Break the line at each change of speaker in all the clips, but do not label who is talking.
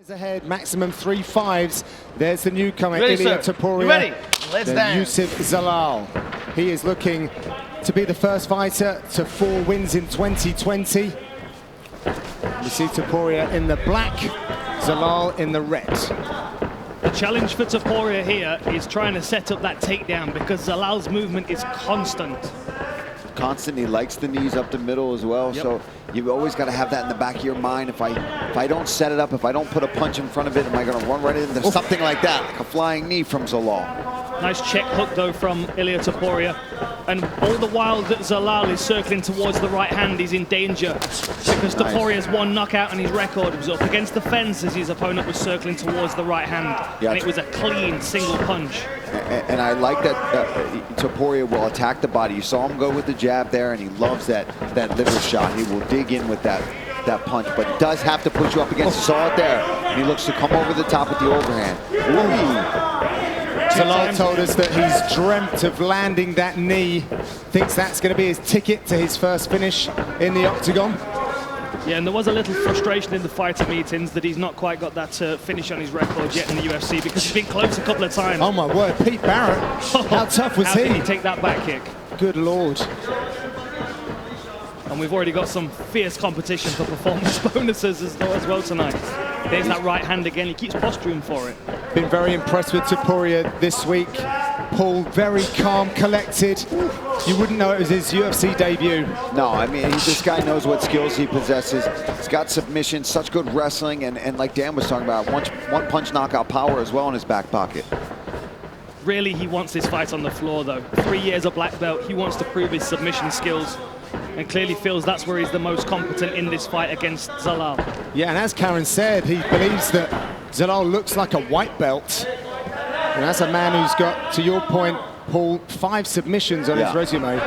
Ahead, maximum 3-5s. There's the newcomer,
Ready,
Ilia
sir?
Toparía.
You ready? Let's dance.
Yusuf Zalal. He is looking to be the first fighter to 4 wins in 2020. We see Topuria in the black, Zalal in the red.
The challenge for Topuria here is trying to set up that takedown because Zalal's movement is constant.
He likes the knees up the middle as well.
Yep.
So you've always got to have that in the back of your mind. If I don't set it up, if I don't put a punch in front of it, am I going to run right into something like that, like a flying knee from Zalal?
Nice check hook though from Ilia Toparía. And all the while that Zalal is circling towards the right hand, he's in danger because Topuria's one knockout and his record was up against the fence as his opponent was circling towards the right hand.
Yeah,
and it was a clean single punch.
And I like that Topuria will attack the body. You saw him go with the jab there, and he loves that liver shot. He will dig in with that punch, but does have to put you up against. You saw it there, and he looks to come over the top with the overhand.
Zalal told us that he's dreamt of landing that knee, thinks that's going to be his ticket to his first finish in the octagon.
Yeah, and there was a little frustration in the fighter meetings that he's not quite got that finish on his record yet in the UFC because he's been close a couple of times.
Oh my word, Pete Barrett, how tough was
How
he?
did he take that back kick?
Good Lord.
And we've already got some fierce competition for performance bonuses as well tonight. There's that right hand again, he keeps posturing for it.
Been very impressed with Topuria this week. Paul, very calm, collected. You wouldn't know it was his UFC debut.
No, I mean, this guy knows what skills he possesses. He's got submission, such good wrestling, and like Dan was talking about, one punch knockout power as well in his back pocket.
Really, he wants this fight on the floor though. 3 years of black belt, he wants to prove his submission skills and clearly feels that's where he's the most competent in this fight against Zalal.
Yeah, and as Karen said, he believes that Zalal looks like a white belt. And that's a man who's got, to your point, Paul, 5 submissions on his resume.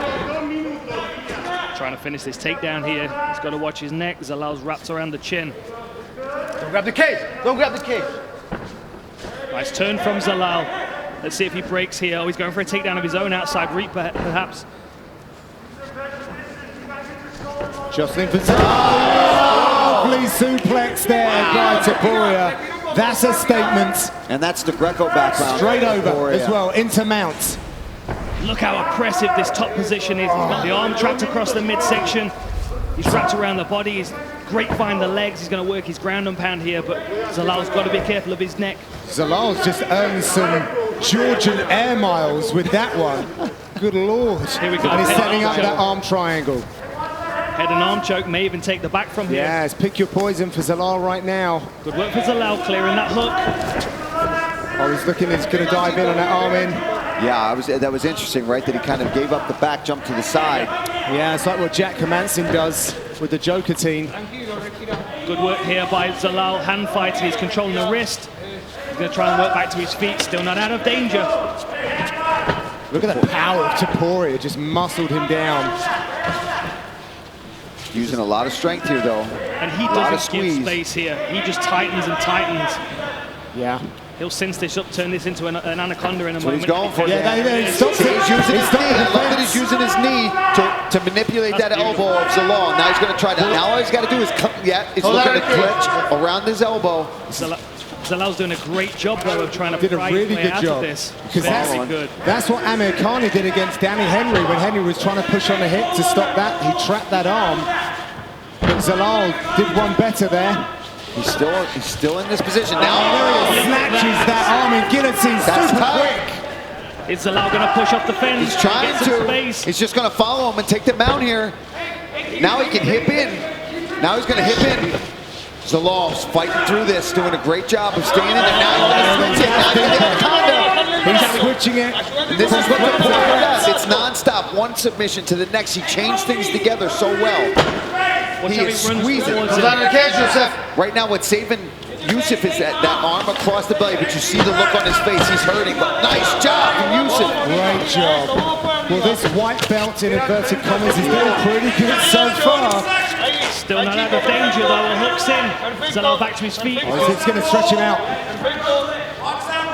Trying to finish this takedown here. He's got to watch his neck. Zalal's wrapped around the chin.
Don't grab the cage. Don't grab the cage.
Nice turn from Zalal. Let's see if he breaks here. Oh, he's going for a takedown of his own outside reach, perhaps.
Jostling for Zalal. Lovely suplex there by Topuria. That's a statement.
And that's the Greco background.
Straight over as well, into mount.
Look how oppressive this top position is. He's got the arm trapped across the midsection. He's wrapped around the body. He's grapevine the legs. He's going to work his ground and pound here, but Zalal's got to be careful of his neck.
Zalal's just earned some Georgian air miles with that one. Good Lord.
Here we go.
And he's setting up that arm triangle.
Head and arm choke may even take the back from here.
Yes, pick your poison for Zalal right now.
Good work for Zalal, clearing that hook.
Oh, he's looking, he's going to dive in on that arm in.
Yeah, that was interesting, right? That he kind of gave up the back, jumped to the side.
Yeah, it's like what Jack Hermansson does with the Joker team.
Good work here by Zalal, hand fighting. He's controlling the wrist. He's going to try and work back to his feet, still not out of danger.
Look at the power of Topuria, just muscled him down.
Using a lot of strength here, though.
And he doesn't give space here. He just tightens and tightens.
Yeah.
He'll cinch this up, turn this into an anaconda in a moment.
He's going for it.
Yeah,
he's using his knee. I love that he's using his knee to manipulate that elbow of Zalal. Now he's going to try to. Now all he's got to do is come. Yeah, he's looking to clutch around his elbow.
Zalal's doing a great job though of trying to pry his way out of this.
Because
good.
That's what Amir Khan did against Danny Henry when Henry was trying to push on the hip to stop that. He trapped that arm. But Zalal did one better there.
He's still in this position now.
He snatches that arm and guillotine super quick.
Is Zalal going to push off the fence?
He's trying to. He's just going to follow him and take the mount here. Now he can hip in. Now he's going to hip in. Zalal's fighting through this, doing a great job of staying in it. Now he's going to switch it. Now he's going to anaconda.
He's switching it.
This is what Topuria does. It's non-stop. One submission to the next. He changed things together so well. He is squeezing. Right now, what's saving Yusuf is that arm across the belly, but you see the look on his face. He's hurting, but nice job from Yusuf.
Great job. Well, this white belt in inverted commas is doing pretty good so far.
Still not out of danger though. Hooks in. Zalal back to his feet.
Oh, it's going to stretch him out.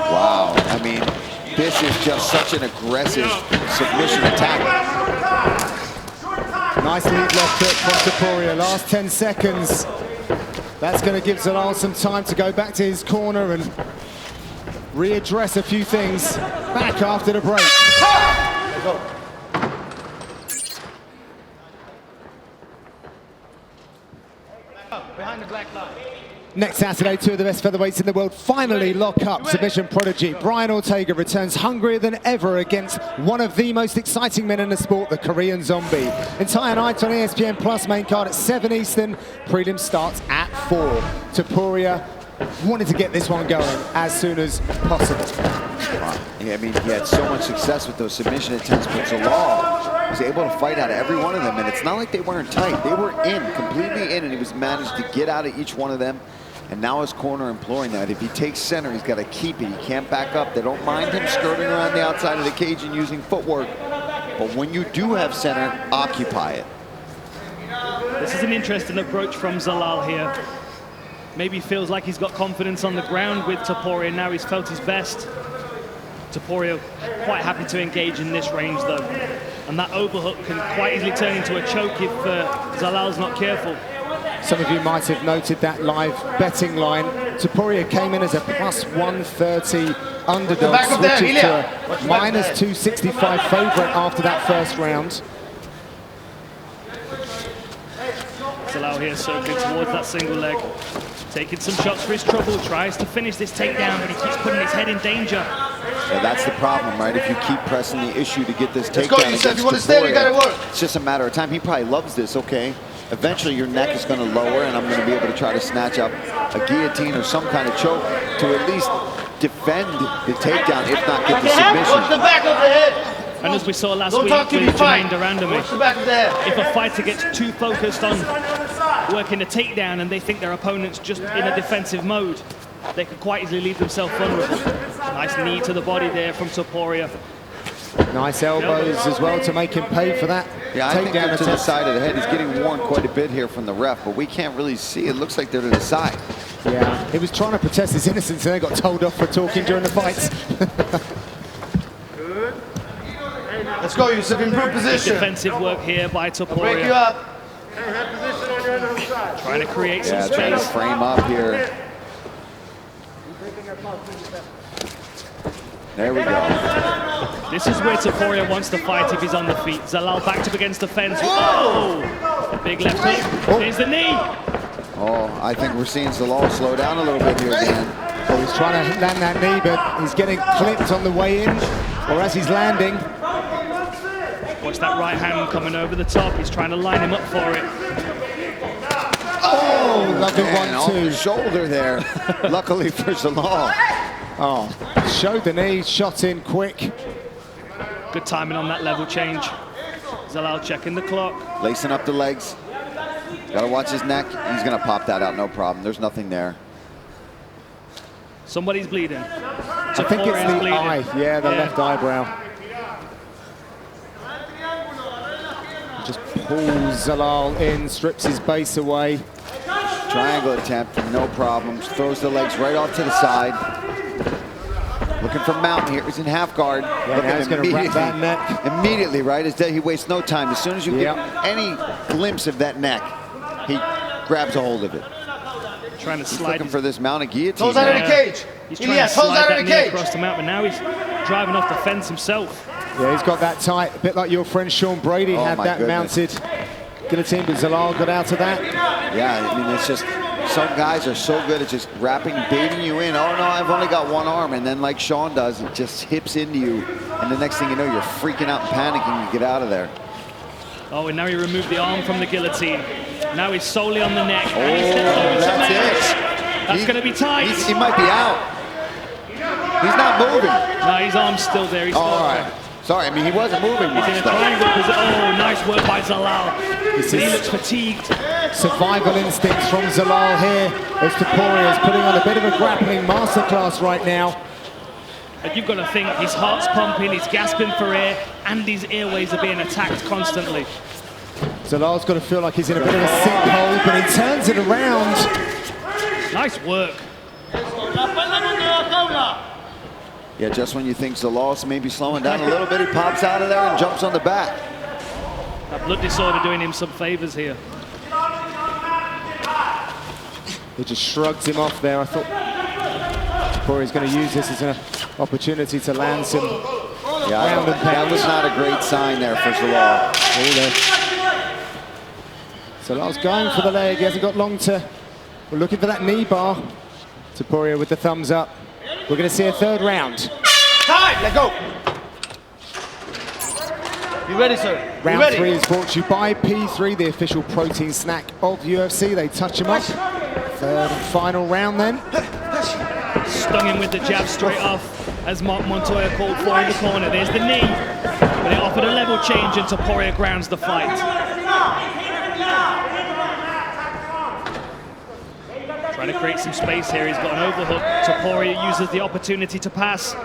Wow. I mean, this is just such an aggressive submission attack.
Nice lead left hook from Topuria. Last 10 seconds. That's going to give Zalal some time to go back to his corner and readdress a few things back after the break.
Behind the black line.
Next Saturday, two of the best featherweights in the world finally lock up. Submission prodigy Brian Ortega returns hungrier than ever against one of the most exciting men in the sport, the Korean Zombie. Entire night on ESPN Plus, main card at 7 Eastern. Prelim starts at 4. Topuria wanted to get this one going as soon as possible.
Yeah, I mean, he had so much success with those submission attempts, but Zalal was able to fight out of every one of them, and it's not like they weren't tight. They were in, completely in, and he was managed to get out of each one of them. And now his corner imploring that if he takes center, he's got to keep it. He can't back up. They don't mind him skirting around the outside of the cage and using footwork. But when you do have center, occupy it.
This is an interesting approach from Zalal here. Maybe feels like he's got confidence on the ground with Topuria. Now he's felt his best. Topuria quite happy to engage in this range though. And that overhook can quite easily turn into a choke if Zalal's not careful.
Some of you might have noted that live betting line. Topuria came in as a +130 underdog, switching to a -265 favorite after that first round.
Zalal here circling towards that single leg. Taking some shots for his trouble, tries to finish this takedown, but he keeps putting his head in danger.
Yeah, that's the problem, right? If you keep pressing the issue to get this takedown against
If you want to stay, you got to work.
It's just a matter of time. He probably loves this, okay? Eventually your neck is going to lower, and I'm going to be able to try to snatch up a guillotine or some kind of choke to at least defend the takedown, if not get the submission.
Watch the back of the head.
And as we saw last week with Jermaine Durandamy,
Watch the back of the head.
if a fighter gets too focused on working a takedown and they think their opponent's just in a defensive mode, they could quite easily leave themselves vulnerable. Nice knee to the body there from Topuria.
Nice elbows as well to make him pay for that.
Yeah, I think they're to the side of the head. He's getting warned quite a bit here from the ref, but we can't really see. It looks like they're to the side.
Yeah, he was trying to protest his innocence and then got told off for talking during the fights.
Let's go, Yusuf. Improve position.
Defensive work here by Topuria.
Break you up.
Trying to create some
Yeah, trying to
space.
frame up here. There we go.
This is where Topuria wants to fight if he's on the feet. Zalal backed up against the fence. Oh! Big left hook. Here's the knee.
Oh, I think we're seeing Zalal slow down a little bit here, Dan.
Oh, he's trying to land that knee, but he's getting clipped on the way in, or as he's landing.
Watch that right hand coming over the top. He's trying to line him up for it.
Oh, lovely
Man, off
1-2.
the shoulder there. Luckily for Zalal.
Oh, showed the knee, shot in quick.
Good timing on that level change. Zalal checking the clock.
Lacing up the legs. Gotta watch his neck. He's gonna pop that out, no problem. There's nothing there.
Somebody's bleeding.
I think it's the eye. Yeah, the left eyebrow. Just pulls Zalal in, strips his base away.
Triangle attempt, no problems. Throws the legs right off to the side. Looking for Mountain here. He's in half guard.
Yeah, now he's going to wrap that neck.
Immediately, right? He wastes no time. As soon as you get any glimpse of that neck, he grabs a hold of it.
Trying to
He's
slide.
looking for this mounted guillotine.
Toes out of the cage.
He's trying to slide that knee across the mount, but now he's driving off the fence himself.
Yeah, he's got that tight, a bit like your friend Sean Brady had that mounted guillotine, but Zalal got out of that.
Yeah, I mean, it's just, some guys are so good at just wrapping, baiting you in. Oh no, I've only got one arm, and then like Sean does, it just hips into you, and the next thing you know, you're freaking out and panicking to get out of there.
Oh, and now he removed the arm from the guillotine. Now he's solely on the neck.
Oh, that's it.
That's going to be tight.
He might be out. He's not moving.
No, his arm's still there. He's
all right. Sorry, I mean, he wasn't moving much.
He's in a triangle position. Oh, nice work by Zalal. He looks fatigued.
Survival instincts from Zalal here as Topuria is putting on a bit of a grappling masterclass right now.
And you've got to think his heart's pumping, he's gasping for air, and his airways are being attacked constantly.
Zalal's got to feel like he's in a bit of a sinkhole, but he turns it around.
Nice work.
Yeah, just when you think Zalal's maybe slowing down a little bit, he pops out of there and jumps on the back.
That blood disorder doing him some favors here.
He just shrugs him off there. I thought Topuria's going to use this as an opportunity to land some ground and pound.
That was not a great sign there for Zalal.
Zalal's going for the leg. He hasn't got long to... We're looking for that knee bar. Topuria with the thumbs up. We're going to see a third round.
Time, let go. You ready, sir?
Round
ready?
3 is brought to you by P3, the official protein snack of UFC. They touch him up. Third and final round then.
Stung him with the jab straight off, as Mark Montoya called for in the corner. There's the knee, but it offered a level change and Topuria grounds the fight. Trying to create some space here. He's got an overhook. Topuria uses the opportunity to pass.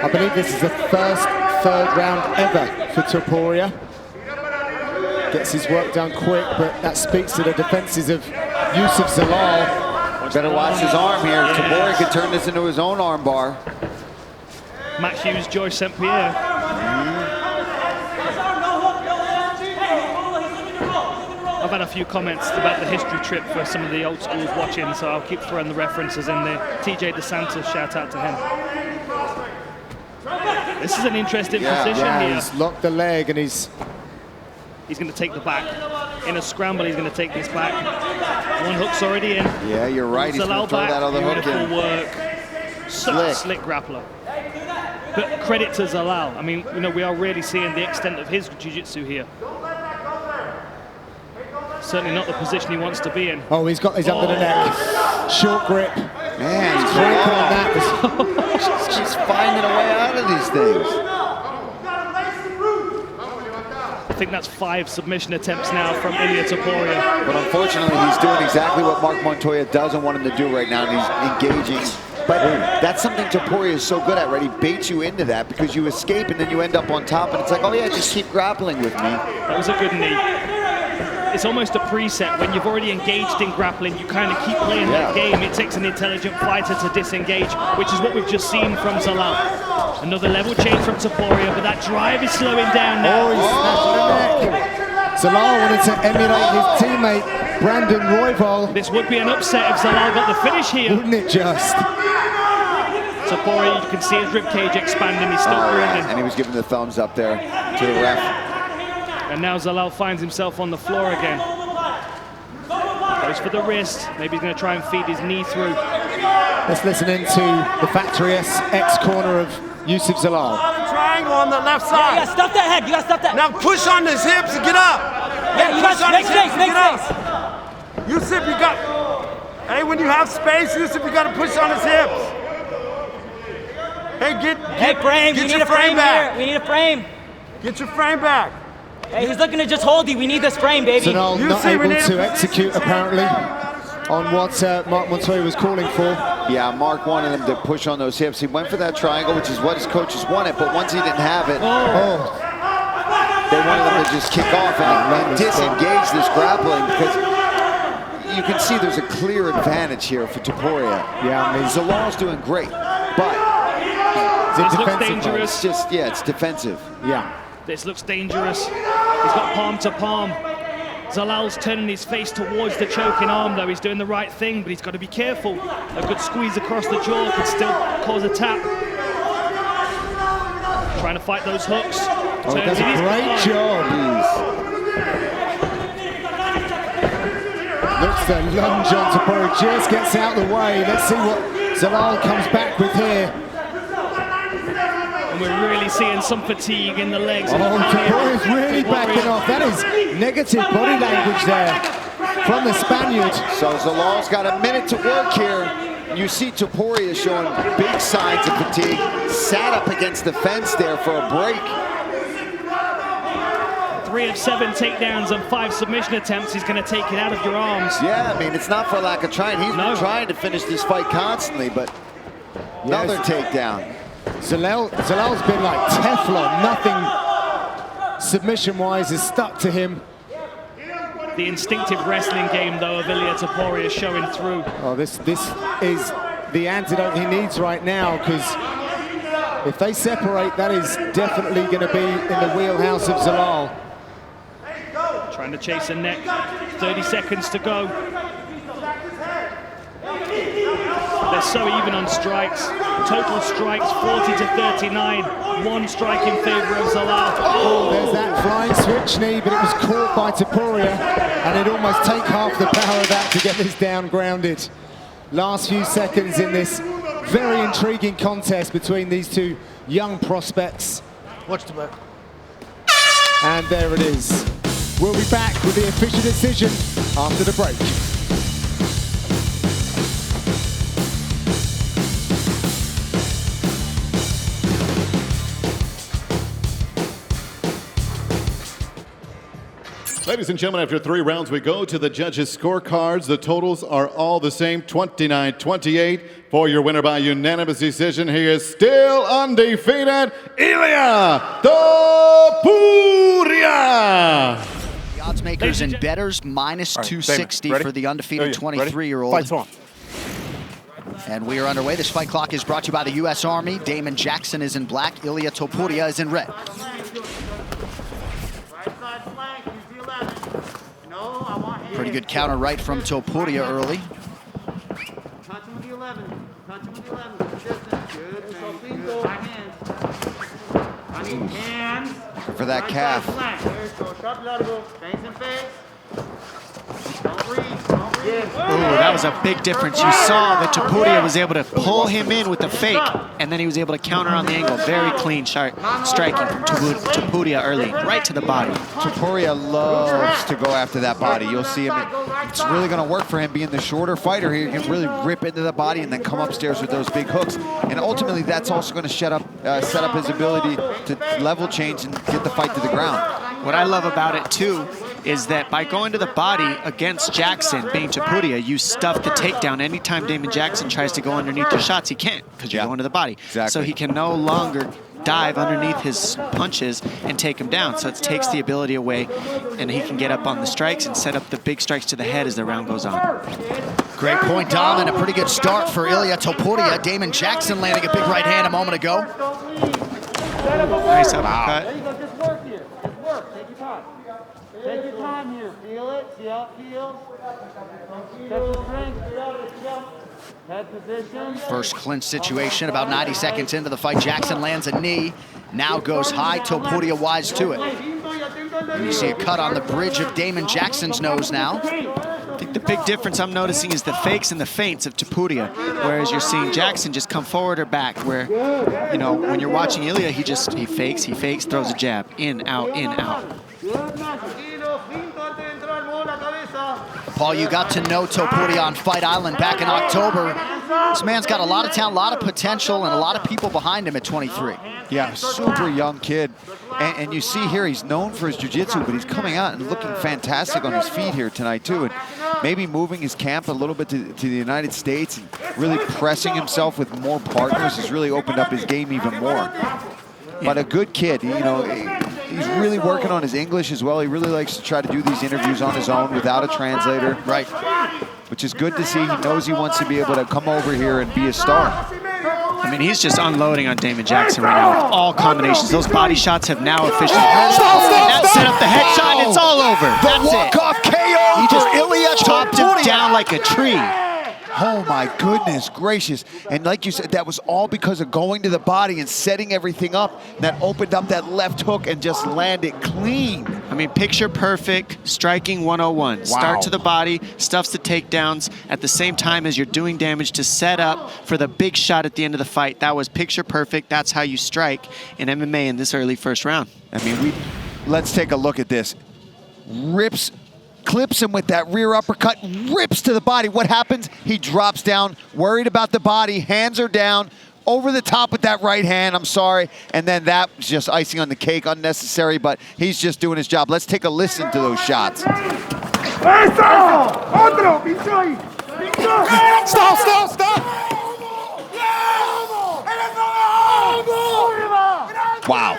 I believe this is the first third round ever for Topuria. Gets his work done quick, but that speaks to the defenses of Youssef Zalal.
Better watch his arm here.
Yeah.
Topuria could turn this into his own arm bar.
Matt Hughes, George St. Pierre. I've had a few comments about the history trip for some of the old schools watching, so I'll keep throwing the references in there. TJ DeSantis, shout out to him. This is an interesting position here.
He's locked the leg and he's
going to take the back. In a scramble, he's going to take this back. One hook's already in.
Yeah, you're right. He's going to throw that other hook in.
Work. Such a slick grappler. But credit to Zalal. I mean, you know, we are really seeing the extent of his jiu-jitsu here. Certainly not the position he wants to be in.
Oh, he's got his under the neck. Short grip.
Man, he's
cranking on that.
She's finding a way out of these things.
I think that's 5 submission attempts now from Ilia Toparía.
But unfortunately, he's doing exactly what Mark Montoya doesn't want him to do right now, and he's engaging. But that's something Topuria is so good at, right? He baits you into that because you escape and then you end up on top, and it's like, oh yeah, just keep grappling with me.
That was a good knee. It's almost a preset. When you've already engaged in grappling, you kind of keep playing that game. It takes an intelligent fighter to disengage, which is what we've just seen from Zalal. Another level change from Topuria, but that drive is slowing down now.
Oh, he's smashing the neck. Zalal wanted to emulate his teammate, Brandon Royval.
This would be an upset if Zalal got the finish here.
Wouldn't it just?
Topuria, you can see his ribcage expanding. He's still breathing.
And he was giving the thumbs up there to the ref.
And now Zalal finds himself on the floor again. Goes for the wrist. Maybe he's going to try and feed his knee through.
Let's listen into the Factory X corner of Youssef Zalal.
Triangle on the left side.
You gotta stuff that head. You gotta stuff that.
Now push on his hips and get up.
Yeah, you
push
gotta
on
make
his hips
space,
and
make
get
space.
up. Youssef, you got. Hey, when you have space, Youssef, you gotta push on his hips. Hey, get
frame.
Get
We
your
need a frame
back.
here. We need a frame.
Get your frame back.
Hey, he's looking to just hold you. We need this frame, baby.
Zalal not able to execute, apparently, on what Mark Montoya was calling for.
Yeah, Mark wanted him to push on those hips. He went for that triangle, which is what his coaches wanted, but once he didn't have it, they wanted him to just kick off and disengage this grappling, because you can see there's a clear advantage here for Topuria.
Yeah, I mean,
Zalal's doing great, but
this looks dangerous.
It's just, yeah, it's defensive.
Yeah.
This looks dangerous. He's got palm to palm. Zalal's turning his face towards the choking arm, though. He's doing the right thing, but he's got to be careful. A good squeeze across the jaw could still cause a tap. Trying to fight those hooks.
Oh, he does a great job. Looks to lunge on Topuria, just gets out of the way. Let's see what Zalal comes back with here.
And we're really seeing some fatigue in the legs.
Oh, Topuria's really backing off. That is negative body language there from the Spaniard.
So Zalal's got a minute to work here. You see Topuria showing big signs of fatigue. Sat up against the fence there for a break.
3 of 7 takedowns and 5 submission attempts. He's going to take it out of your arms.
Yeah, I mean, it's not for lack of trying. He's been trying to finish this fight constantly, but another takedown.
Zalal's been like Teflon. Nothing submission-wise is stuck to him.
The instinctive wrestling game, though, of Ilia Toparía is showing through.
Oh, this is the antidote he needs right now, because if they separate, that is definitely going to be in the wheelhouse of Zalal.
Trying to chase a neck 30 seconds to go. They're so even on strikes. Total strikes 40 to 39. One strike in favor of Zalal.
Oh, there's that flying switch knee, but it was caught by Topuria, and it'd almost take half the power of that to get this down grounded. Last few seconds in this very intriguing contest between these two young prospects.
Watch the back.
And there it is. We'll be back with the official decision after the break.
Ladies and gentlemen, after 3 rounds, we go to the judges' scorecards. The totals are all the same, 29-28 for your winner by unanimous decision. He is still undefeated, Ilia Toparía.
The odds makers and bettors minus 260 for the undefeated 23-year-old.
Fights on.
And we are underway. This fight clock is brought to you by the U.S. Army. Damon Jackson is in black. Ilia Toparía is in red. Pretty good counter right from Topuria early.
For that calf.
Ooh, that was a big difference. You saw that Topuria was able to pull him in with the fake, and then he was able to counter on the angle. Very clean striking from Topuria early, right to the body.
Topuria loves to go after that body. You'll see him. It's really going to work for him being the shorter fighter here. He can really rip into the body and then come upstairs with those big hooks. And ultimately, that's also going to set up his ability to level change and get the fight to the ground.
What I love about it, too, is that by going to the body against Jackson, being Topuria, you stuff the takedown. Anytime Damon Jackson tries to go underneath your shots, he can't, because you're going to the body.
Exactly.
So he can no longer dive underneath his punches and take him down. So it takes the ability away, and he can get up on the strikes and set up the big strikes to the head as the round goes on.
Great point, Dom, and a pretty good start for Ilia Toparía. Damon Jackson landing a big right hand a moment ago.
Nice uppercut.
Take your time here. Feel it. See how it feels. Check the strength. Head position.
First clinch situation, about 90 seconds into the fight. Jackson lands a knee, now goes high. Topuria wise to it. And you see a cut on the bridge of Damon Jackson's nose now.
I think the big difference I'm noticing is the fakes and the feints of Topuria, whereas you're seeing Jackson just come forward or back, where, you know, when you're watching Ilia, he fakes, throws a jab, in, out, in, out.
Paul, you got to know Topuria on Fight Island back in October. This man's got a lot of talent, a lot of potential, and a lot of people behind him at 23.
Yeah, super young kid. And you see here, he's known for his jiu-jitsu, but he's coming out and looking fantastic on his feet here tonight, too. And maybe moving his camp a little bit to the United States and really pressing himself with more partners has really opened up his game even more. But a good kid, you know, he's really working on his English as well. He really likes to try to do these interviews on his own without a translator.
Right.
Which is good to see. He knows he wants to be able to come over here and be a star.
I mean, he's just unloading on Damon Jackson right now with all combinations. Those body shots have now officially that set up the headshot, and it's all over.
The walk-off KO.
He just
Ilia
chopped him down like a tree.
Oh my goodness gracious. And like you said, that was all because of going to the body and setting everything up. That opened up that left hook and just landed clean.
I mean, picture perfect, striking 101. Wow. Start to the body, stuffs the takedowns at the same time as you're doing damage to set up for the big shot at the end of the fight. That was picture perfect. That's how you strike in MMA in this early first round.
I mean, let's take a look at this. Clips him with that rear uppercut, rips to the body. What happens? He drops down, worried about the body, hands are down, over the top with that right hand, I'm sorry. And then that was just icing on the cake, unnecessary, but he's just doing his job. Let's take a listen to those shots. Stop! Wow.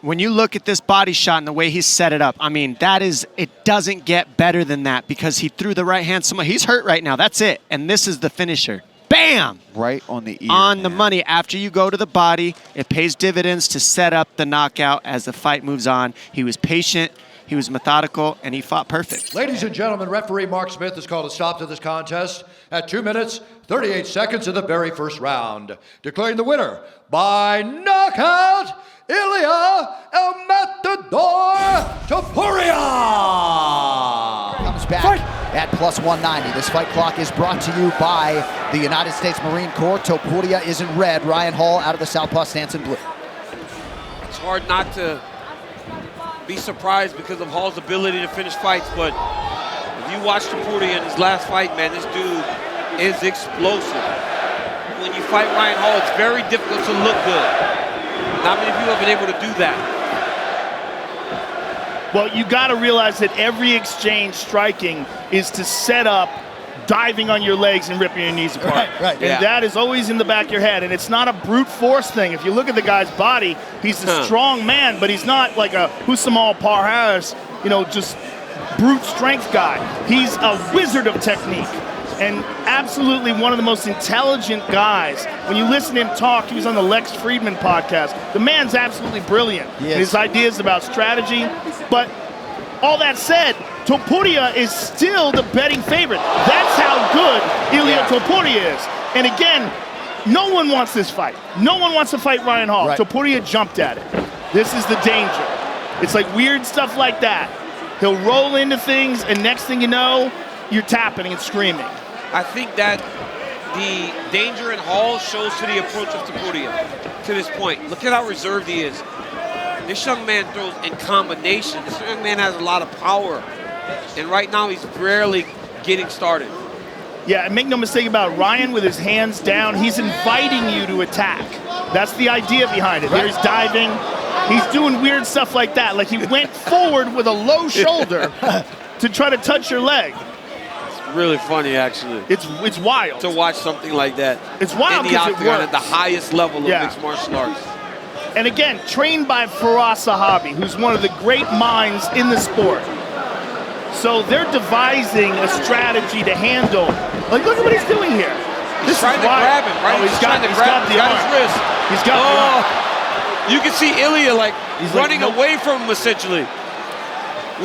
When you look at this body shot and the way he set it up, I mean, it doesn't get better than that because he threw the right hand. He's hurt right now, that's it. And this is the finisher. Bam!
Right on the ear.
On the money. After you go to the body, it pays dividends to set up the knockout as the fight moves on. He was patient. He was methodical, and he fought perfect.
Ladies and gentlemen, referee Mark Smith has called a stop to this contest at 2 minutes, 38 seconds in the very first round, declaring the winner by knockout, Ilia Matador Topuria!
Comes back at plus 190. This fight clock is brought to you by the United States Marine Corps. Topuria is in red. Ryan Hall out of the southpaw stance in blue.
It's hard not to be surprised because of Hall's ability to finish fights, but if you watch Topuria in his last fight, man, this dude is explosive. When you fight Ryan Hall, it's very difficult to look good. Not many people have been able to do that.
Well, you got to realize that every exchange striking is to set up diving on your legs and ripping your knees apart.
Right.
And that is always in the back of your head. And it's not a brute force thing. If you look at the guy's body, he's a strong man, but he's not like a Husamal Parharas, just brute strength guy. He's a wizard of technique. And absolutely one of the most intelligent guys. When you listen to him talk, he was on the Lex Friedman podcast. The man's absolutely brilliant.
Yes.
His ideas about strategy. But all that said, Topuria is still the betting favorite. That's how good Ilia Toparía is. And again, no one wants this fight. No one wants to fight Ryan Hall.
Right.
Topuria jumped at it. This is the danger. It's like weird stuff like that. He'll roll into things, and next thing you know, you're tapping and screaming.
I think that the danger in Hall shows to the approach of Topuria to this point. Look at how reserved he is. This young man throws in combination. This young man has a lot of power. And right now, he's barely getting started.
Yeah, and make no mistake about it, Ryan with his hands down, he's inviting you to attack. That's the idea behind it. He's diving. He's doing weird stuff like that. Like he went forward with a low shoulder to try to touch your leg.
Really funny, actually.
It's wild
to watch something like that.
It's wild
in the
because it
octagon
works.
at the highest level of mixed martial arts.
And again, trained by Firas Zahabi, who's one of the great minds in the sport. So they're devising a strategy to handle. Like, look at what he's doing here.
He's trying to grab him, right?
Oh, he's got
trying to grab him. He's got his wrist.
He's got the arm.
You can see Ilia he's running away from him, essentially.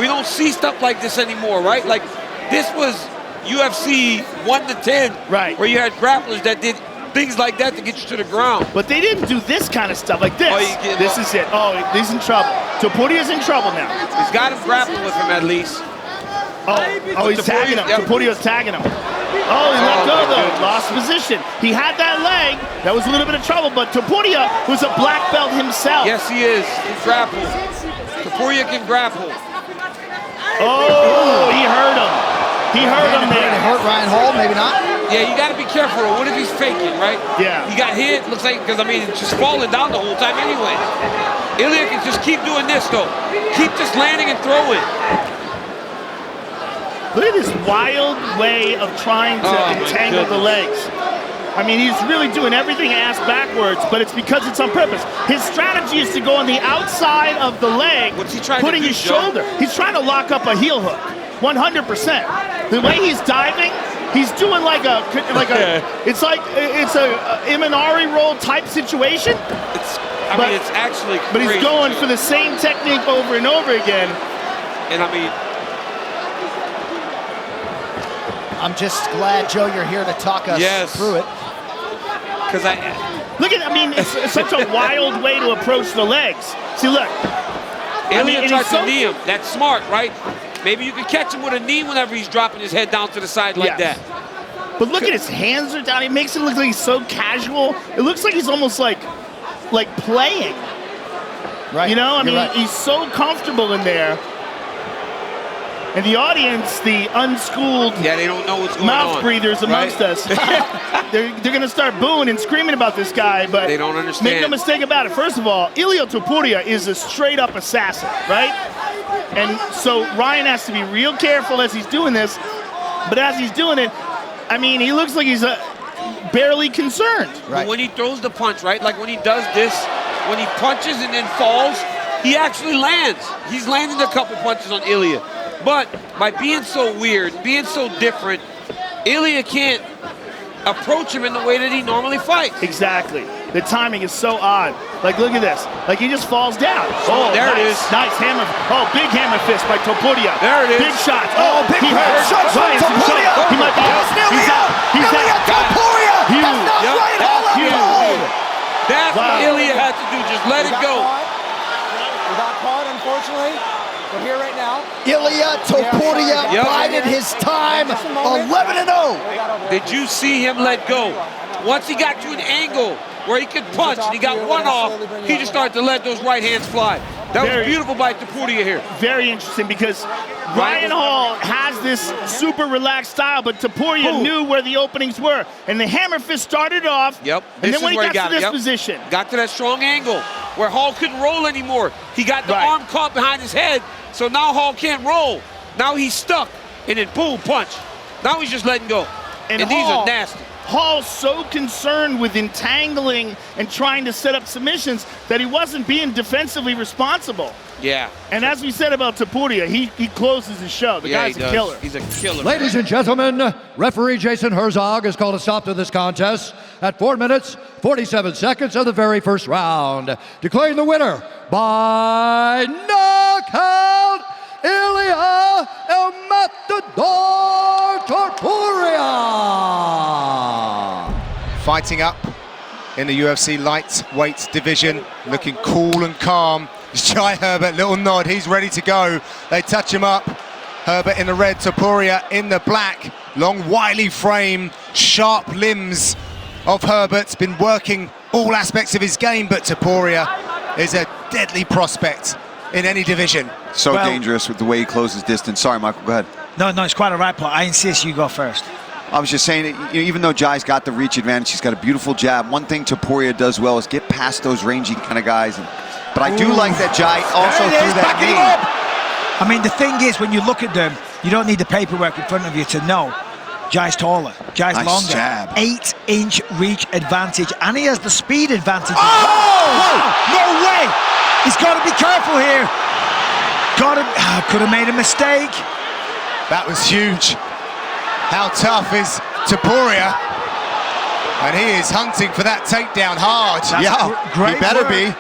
We don't see stuff like this anymore, right? Like, this was UFC 1 to 10,
right?
Where you had grapplers that did things like that to get you to the ground.
But they didn't do this kind of stuff like this. This is it. Oh, he's in trouble. Topuria's in trouble now.
He's got him grappling with him at least.
Oh, he's tagging him. Topuria's tagging him. Oh, he let go though. Lost position. He had that leg. That was a little bit of trouble, but Topuria, who's a black belt himself.
Yes, he is. He grapples. Topuria can grapple.
Oh, he hurt him. He hurt him there.
It hurt Ryan Hall, maybe not.
Yeah, you got to be careful. What if he's faking, right?
Yeah.
He got hit. Looks like, because I mean, it's just falling down the whole time anyway. Ilia can just keep doing this though. Keep just landing and throwing.
Look at this wild way of trying to entangle the legs. I mean, he's really doing everything ass backwards, but it's because it's on purpose. His strategy is to go on the outside of the leg,
What's he trying
putting
to do,
his shoulder. He's trying to lock up a heel hook, 100%. The way he's diving, he's doing it's a Imanari roll type situation.
It's actually crazy.
But he's going for the same technique over and over again.
And I mean,
I'm just glad, Joe, you're here to talk us through it.
Because
it's such a wild way to approach the legs. See, look.
Ilia tried to knee him. That's smart, right? Maybe you can catch him with a knee whenever he's dropping his head down to the side like that.
But look at his hands are down. He makes it look like he's so casual. It looks like he's almost like playing.
Right.
You know, he's so comfortable in there. And the audience, the unschooled
they don't know what's going
mouth
on,
breathers amongst us, they're going to start booing and screaming about this guy, but
they don't understand.
Make no mistake about it. First of all, Ilia Toparía is a straight-up assassin, right? And so Ryan has to be real careful as he's doing this, but as he's doing it, I mean, he looks like he's barely concerned.
But when he throws the punch, right, like when he does this, when he punches and then falls, he actually lands. He's landed a couple punches on Ilia. But by being so weird, being so different, Ilia can't approach him in the way that he normally fights.
Exactly. The timing is so odd. Like, look at this. Like, he just falls down. Oh,
there
nice,
it is.
Nice hammer. Oh, big hammer fist by Topuria.
There it is.
Big shots.
Oh, big shots from Topuria.
He might be out. He's out. He's
Ilia
out.
Toparía has knocked Ryan Hall out cold.
That's what Ilia had to do. Just let it go.
We got caught, unfortunately. We're here right now.
Ilia Toparía bided his time, 11-0.
Did you see him let go? Once he got to an angle where he could punch and he got one off, he just started to let those right hands fly. That was beautiful by Topuria here.
Very interesting because Ryan Hall has this super relaxed style, but Topuria knew where the openings were. And the hammer fist started off.
Yep.
And then when he got to this position.
Got to that strong angle where Hall couldn't roll anymore. He got the arm caught behind his head, so now Hall can't roll. Now he's stuck, and then boom, punch. Now he's just letting go. And these are nasty.
Hall's so concerned with entangling and trying to set up submissions that he wasn't being defensively responsible.
Yeah.
And as we said about Topuria, he closes his show. The guy's a killer.
He's a killer.
Ladies and gentlemen, referee Jason Herzog has called a stop to this contest at 4 minutes, 47 seconds of the very first round. Declaring the winner by knockout, Ilia El Matador Topuria.
Fighting up in the UFC lightweight division, looking cool and calm. Jai Herbert, little nod, he's ready to go. They touch him up. Herbert in the red, Topuria in the black. Long, wily frame, sharp limbs of Herbert's been working all aspects of his game, but Topuria is a deadly prospect in any division.
So dangerous with the way he closes distance. Sorry, Michael, go ahead.
No, it's quite a right, Paul. I insist you go first.
I was just saying that, you know, even though Jai's got the reach advantage, he's got a beautiful jab. One thing Topuria does well is get past those rangy kind of guys. But I do like that Jai also threw that knee.
I mean, the thing is, when you look at them, you don't need the paperwork in front of you to know Jai's taller, Jai's longer.
Jab.
8-inch reach advantage, and he has the speed advantage.
Oh!
Whoa! No way! He's got to be careful here. Could have made a mistake.
That was huge. How tough is Topuria? And he is hunting for that takedown hard.
Great
he better
work.
be.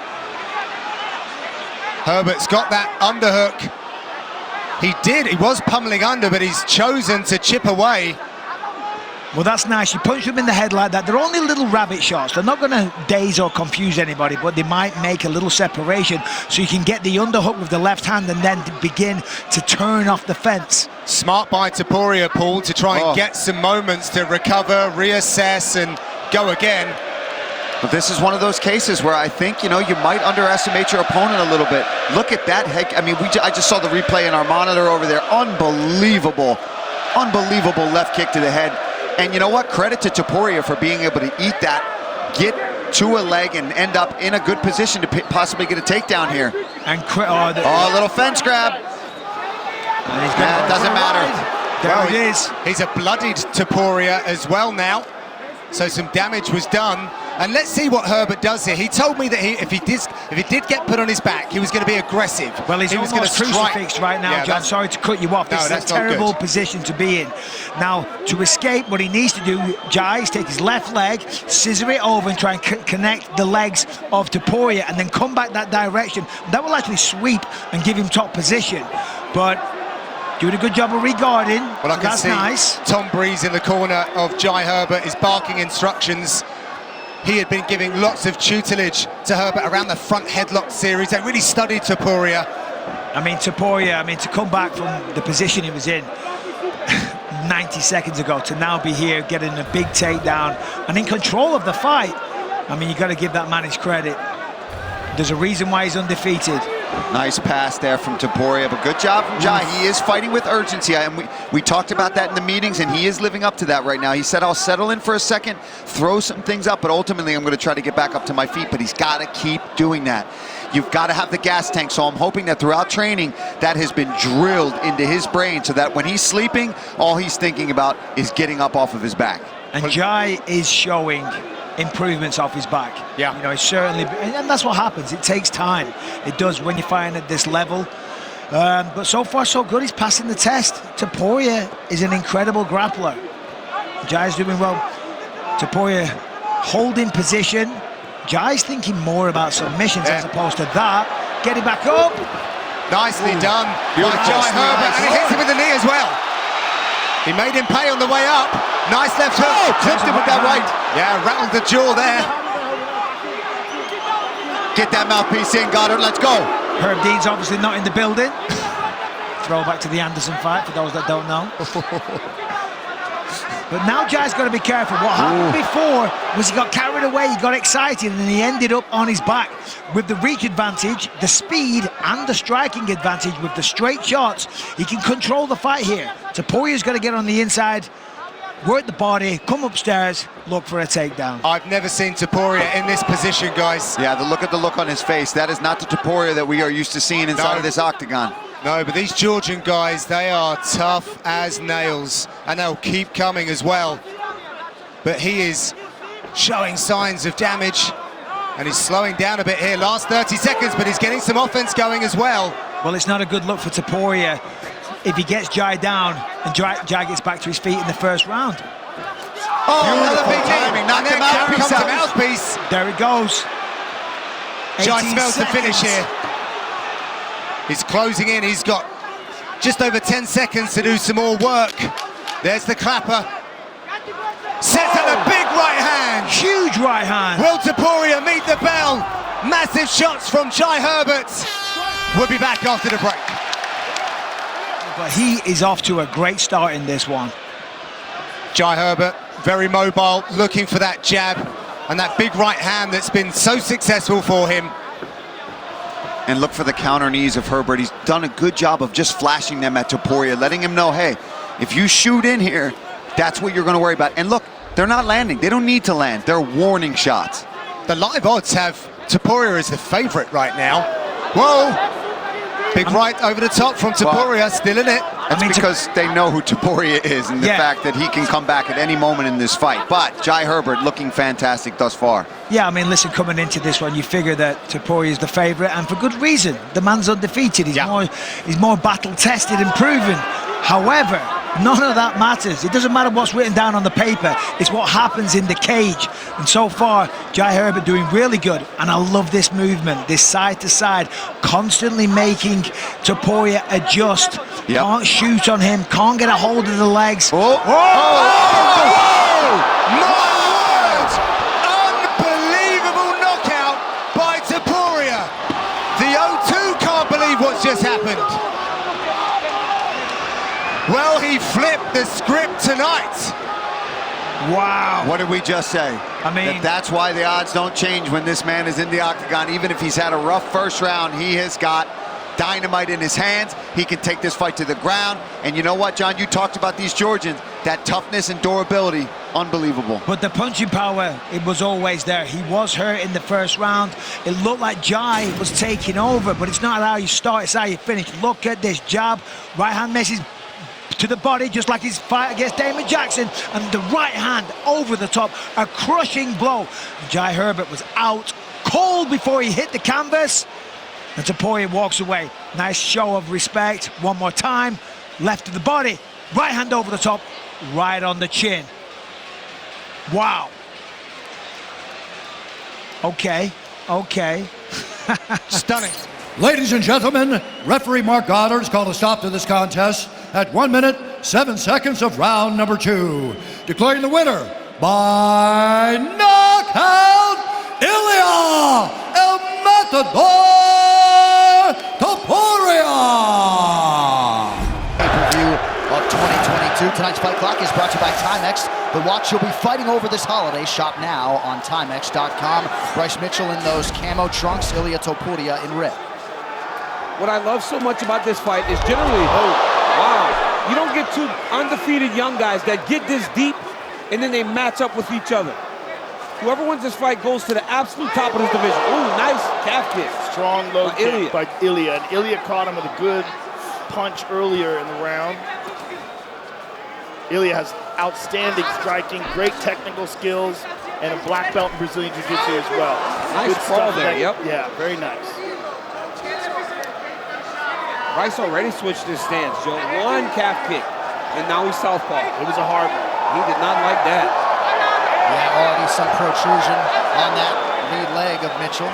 Herbert's got that underhook. He was pummeling under, but he's chosen to chip away.
Well, that's nice. You punch them in the head like that. They're only little rabbit shots. They're not going to daze or confuse anybody, but they might make a little separation so you can get the underhook with the left hand and then begin to turn off the fence.
Smart by Topuria, Paul, to try and get some moments to recover, reassess, and go again.
But this is one of those cases where I think, you know, you might underestimate your opponent a little bit. Look at that heck. I mean, I just saw the replay in our monitor over there. Unbelievable left kick to the head. And you know what? Credit to Topuria for being able to eat that, get to a leg, and end up in a good position to possibly get a takedown here.
And
a little fence grab. That doesn't matter.
There it is.
He's a bloodied Topuria as well now. So some damage was done. And let's see what Herbert does here. He told me that if he did get put on his back, he was going to be aggressive.
Well, he's almost crucifixed right now, John. Sorry to cut you off. This is a terrible position to be in. Now, to escape, what he needs to do, Jai, is take his left leg, scissor it over, and try and connect the legs of Topuria, and then come back that direction. That will actually sweep and give him top position. But doing a good job of regarding.
Well, I can see
nice.
Tom Breeze in the corner of Jai Herbert is barking instructions. He had been giving lots of tutelage to Herbert around the front headlock series. They really studied Topuria.
I mean, Topuria, to come back from the position he was in 90 seconds ago to now be here getting a big takedown and in control of the fight. I mean, you got to give that man his credit. There's a reason why he's undefeated.
Nice pass there from Topuria, but good job from Jai. He is fighting with urgency, and we talked about that in the meetings, and he is living up to that right now. He said, I'll settle in for a second, throw some things up, but ultimately I'm going to try to get back up to my feet, but he's got to keep doing that. You've got to have the gas tank, so I'm hoping that throughout training, that has been drilled into his brain so that when he's sleeping, all he's thinking about is getting up off of his back.
And Jai is showing improvements off his back.
Yeah.
You know, it's certainly, and that's what happens. It takes time. It does when you're fighting at this level. But so far, so good. He's passing the test. Topuria is an incredible grappler. Jai's doing well. Topuria holding position, Jai's thinking more about submissions as opposed to that. Get it back up.
Nicely done by Jai Herbert, and he hits him with the knee as well. He made him pay on the way up. Nice left hook, clipped him with that right. Yeah, rattled the jaw there.
Get that mouthpiece in, Goddard, let's go.
Herb Dean's obviously not in the building. Throwback to the Anderson fight, for those that don't know. But now Jai's got to be careful. What happened before was he got carried away, he got excited, and he ended up on his back. With the reach advantage, the speed, and the striking advantage with the straight shots, he can control the fight here. Topuria's got to get on the inside, work the body, come upstairs, look for a takedown.
I've never seen Topuria in this position, guys.
Yeah, look at the look on his face. That is not the Topuria that we are used to seeing inside of this octagon.
No, but these Georgian guys, they are tough as nails, and they'll keep coming as well. But he is showing signs of damage, and he's slowing down a bit here. Last 30 seconds, but he's getting some offense going as well.
Well, it's not a good look for Topuria if he gets Jai down and Jai gets back to his feet in the first round.
Oh, another big timing. Knocked him out, comes the mouthpiece.
There it goes.
Jai smells the finish here. He's closing in. He's got just over 10 seconds to do some more work. There's the clapper. Sets out a big right hand.
Huge right hand.
Will Topuria meet the bell? Massive shots from Jai Herbert. We'll be back after the break.
But he is off to a great start in this one.
Jai Herbert, very mobile, looking for that jab and that big right hand that's been so successful for him.
And look for the counter knees of Herbert. He's done a good job of just flashing them at Topuria, letting him know, hey, if you shoot in here, that's what you're going to worry about. And look, they're not landing. They don't need to land. They're warning shots.
The live odds have Topuria as the favorite right now. Whoa! Big right over the top from Topuria, still in it.
That's because they know who Topuria is and the fact that he can come back at any moment in this fight. But Jai Herbert looking fantastic thus far.
Yeah, I mean, listen, coming into this one, you figure that Topuria is the favorite, and for good reason. The man's undefeated. He's more battle-tested and proven. However, none of that matters. It doesn't matter what's written down on the paper. It's what happens in the cage. And so far, Jai Herbert doing really good. And I love this movement, this side-to-side, constantly making Topuria adjust. Can't shoot on him, can't get a hold of the legs.
My word! Unbelievable knockout by Topuria. The O2 can't believe what's just happened. Well, he flipped the script tonight.
Wow.
What did we just say?
I mean,
that's why the odds don't change when this man is in the octagon. Even if he's had a rough first round, he has got dynamite in his hands. He can take this fight to the ground. And you know what, John? You talked about these Georgians. That toughness and durability, unbelievable.
But the punching power, it was always there. He was hurt in the first round. It looked like Jai was taking over, but it's not how you start, it's how you finish. Look at this jab. Right hand misses to the body, just like his fight against Damon Jackson, and the right hand over the top, a crushing blow. Jai Herbert was out cold before he hit the canvas, and Topuria walks away. Nice show of respect. One more time, left to the body, right hand over the top, right on the chin. Wow. Okay.
Stunning.
Ladies and gentlemen, referee Mark Goddard has called a stop to this contest at 1 minute, 7 seconds of round number 2. Declaring the winner by knockout, Ilia Matador Topuria.
Pay-per-view of 2022. Tonight's Fight Clock is brought to you by Timex. The watch you'll be fighting over this holiday. Shop now on Timex.com. Bryce Mitchell in those camo trunks. Ilia Topuria in red.
What I love so much about this fight is generally, you don't get two undefeated young guys that get this deep and then they match up with each other. Whoever wins this fight goes to the absolute top of this division. Ooh, nice calf kick.
Strong low kick by Ilia. And Ilia caught him with a good punch earlier in the round. Ilia has outstanding striking, great technical skills, and a black belt in Brazilian Jiu-Jitsu as well.
Nice fall there,
Yeah, very nice.
Bryce already switched his stance, Joe. One calf kick, and now he's southpaw.
It was a hard one.
He did not like that.
Yeah, already some protrusion on that lead leg of Mitchell.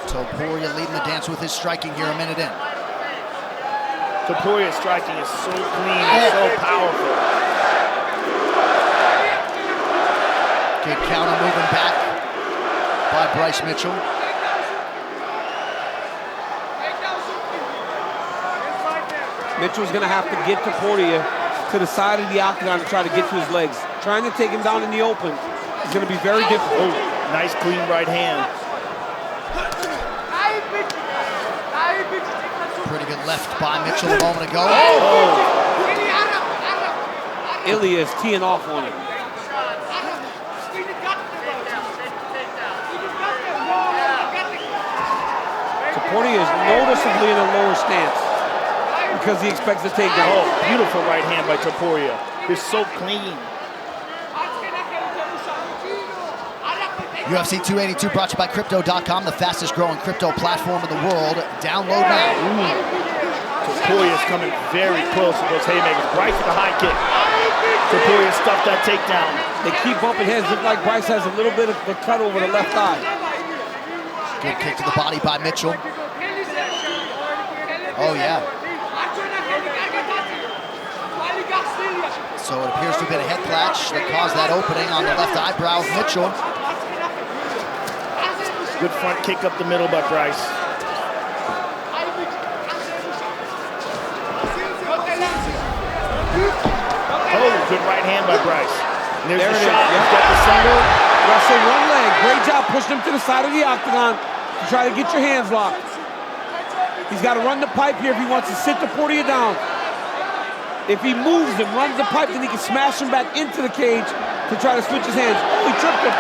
Topuria leading the dance with his striking here a minute in.
Topuria's striking is so clean and so powerful.
Good counter moving back by Bryce Mitchell.
Mitchell's going to have to get Topuria to the side of the octagon to try to get to his legs. Trying to take him down in the open is going to be very difficult.
Oh, nice clean right hand.
Pretty good left by Mitchell a moment ago.
Ilia is teeing off on him. Topuria is noticeably in a lower stance because he expects to take down.
Oh, beautiful right hand by Topuria. It's so clean.
UFC 282 brought to you by Crypto.com, the fastest growing crypto platform in the world. Download now.
Topuria's coming very close to those haymakers. Bryce with a high kick. Topuria stuffed that takedown.
They keep bumping heads. Look like Bryce has a little bit of a cut over the left eye.
Good kick to the body by Mitchell. Oh, yeah. So it appears to have been a head clash that caused that opening on the left eyebrow of Mitchell.
Good front kick up the middle by Bryce. Oh, good right hand by Bryce. And there's the shot. He's got the single.
Wrestle one leg. Great job pushing him to the side of the octagon to try to get your hands locked. He's got to run the pipe here if he wants to sit Topuria down. If he moves and runs the pipe, then he can smash him back into the cage to try to switch his hands. Oh, he tripped him.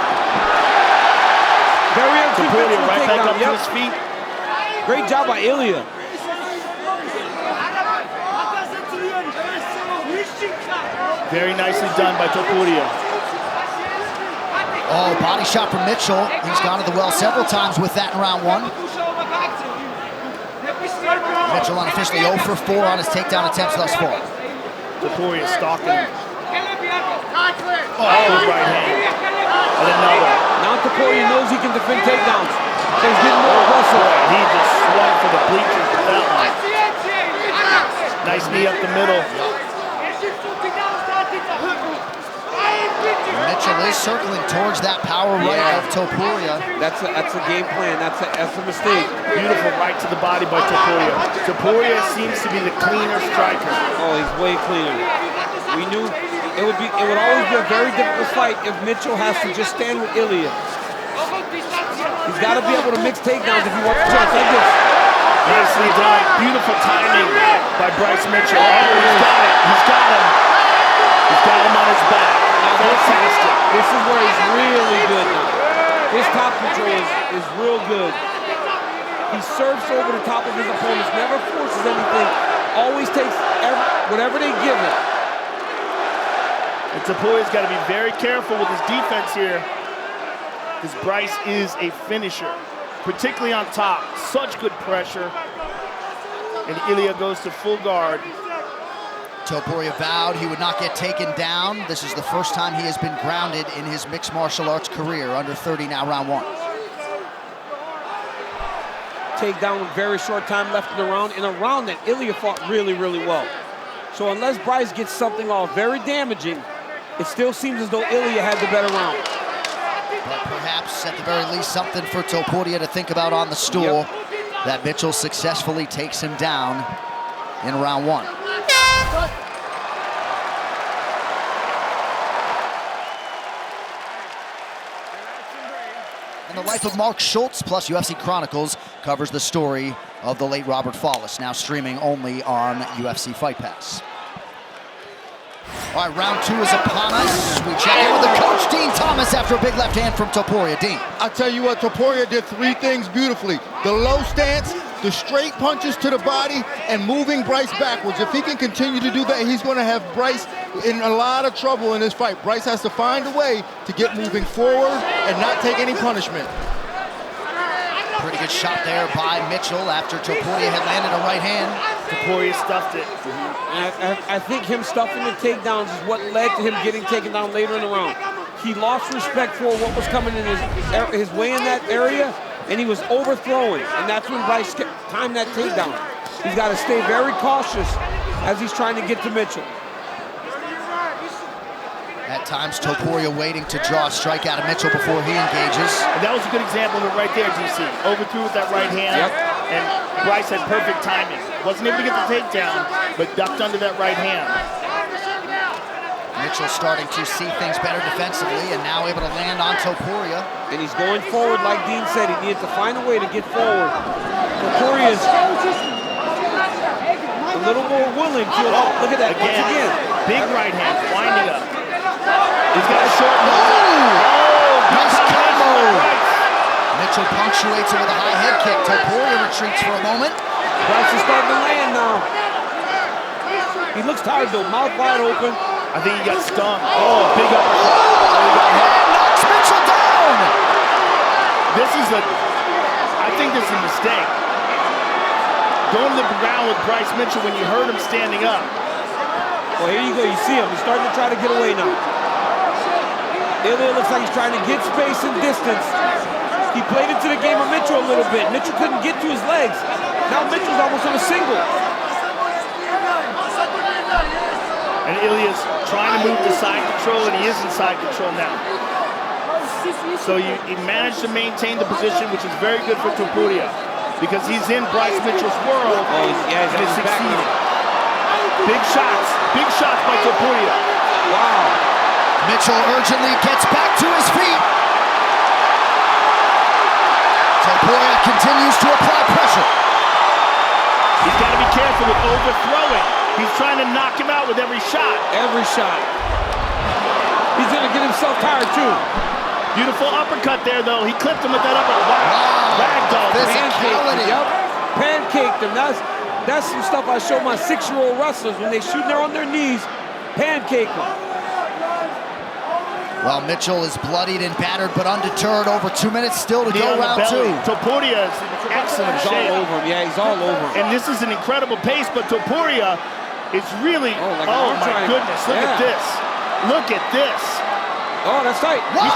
Very
Topuria right back up to his feet.
Great job by Ilia.
Very nicely done by Topuria.
Oh, body shot from Mitchell. He's gone to the well several times with that in round one. Mitchell unofficially 0 for 4 on his takedown attempts thus far.
Topuria stalking him. Oh, right hand. And another.
Now Topuria knows he can defend takedowns. So he's getting more aggressive.
He just swung for the bleachers with that one. Nice knee up the middle.
Mitchell is circling towards that power right of Topuria.
That's a game plan. That's a mistake.
Beautiful right to the body by Topuria. Topuria seems to be the cleaner striker.
Oh, he's way cleaner. We knew it would always be a very difficult fight if Mitchell has to just stand with Ilia. He's got to be able to mix takedowns if he wants to chance like this.
Nicely done. Beautiful timing by Bryce Mitchell. Oh, he's got it. He's got him. He's got him on his back. Fantastic.
This is where he's really good now. His top control is real good. He surfs over the top of his opponents, never forces anything, always takes whatever they give him.
And Topuria's got to be very careful with his defense here, because Bryce is a finisher, particularly on top. Such good pressure. And Ilia goes to full guard.
Topuria vowed he would not get taken down. This is the first time he has been grounded in his mixed martial arts career. Under 30 now, round one.
Takedown with very short time left in a round that Ilia fought really, really well. So unless Bryce gets something off very damaging, it still seems as though Ilia had the better round.
But perhaps, at the very least, something for Topuria to think about on the stool. Yep. That Mitchell successfully takes him down in round one. And the life of Mark Schultz plus UFC Chronicles covers the story of the late Robert Follis, now streaming only on UFC Fight Pass. All right, round two is upon us. We check in with the coach, Dean Thomas, after a big left hand from Topuria. Dean.
I tell you what, Topuria did three things beautifully. The low stance, the straight punches to the body, and moving Bryce backwards. If he can continue to do that, he's going to have Bryce in a lot of trouble in this fight. Bryce has to find a way to get moving forward and not take any punishment.
Pretty good shot there by Mitchell after Topuria had landed a right hand.
Topuria stuffed it.
And I think him stuffing the takedowns is what led to him getting taken down later in the round. he lost respect for what was coming in his way in that area, and he was overthrowing, and that's when Bryce timed that takedown. He's got to stay very cautious as he's trying to get to Mitchell.
At times, Topuria waiting to draw a strike out of Mitchell before he engages.
And that was a good example of it right there, DC. Overthrew with that right hand, and Bryce had perfect timing. Wasn't able to get the takedown, but ducked under that right hand.
Mitchell starting to see things better defensively and now able to land on Topuria.
And he's going forward like Dean said. He needed to find a way to get forward. Topuria's a little more willing to. Look at that. Again.
Big right hand, winding up. He's got a short
Nice combo. Mitchell punctuates it with a high head kick. Topuria retreats for a moment.
Bryce is starting to land now. He looks tired though, mouth wide open.
I think he got stung. Oh, big uppercut.
Knocks Mitchell down.
I think this is a mistake. Going to the ground with Bryce Mitchell when you heard him standing up.
Well, here you go. You see him. He's starting to try to get away now. Ilia looks like he's trying to get space and distance. He played into the game of Mitchell a little bit. Mitchell couldn't get to his legs. Now Mitchell's almost on a single.
And Ilia's trying to move to side control, and he is in side control now. So he managed to maintain the position, which is very good for Topuria, because he's in Bryce Mitchell's world, and is succeeding. Big shots by Topuria.
Wow. Mitchell urgently gets back to his feet. Topuria continues to apply pressure.
He's got to be careful with overthrowing. He's trying to knock him out with every shot.
Every shot. He's going to get himself tired too.
Beautiful uppercut there, though. He clipped him with that uppercut. Wow. Ragdoll.
Pancaked him. Yep. Pancaked him. That's some stuff I show my 6-year-old wrestlers when they shoot there on their knees. Pancake them.
Well, Mitchell is bloodied and battered, but undeterred. Over 2 minutes still to go, round two.
Topuria is in excellent shape.
All over him. Yeah, he's all over him.
And this is an incredible pace, but Topuria is really, oh my goodness, look at this. Look at this.
Oh, that's tight.
Whoa!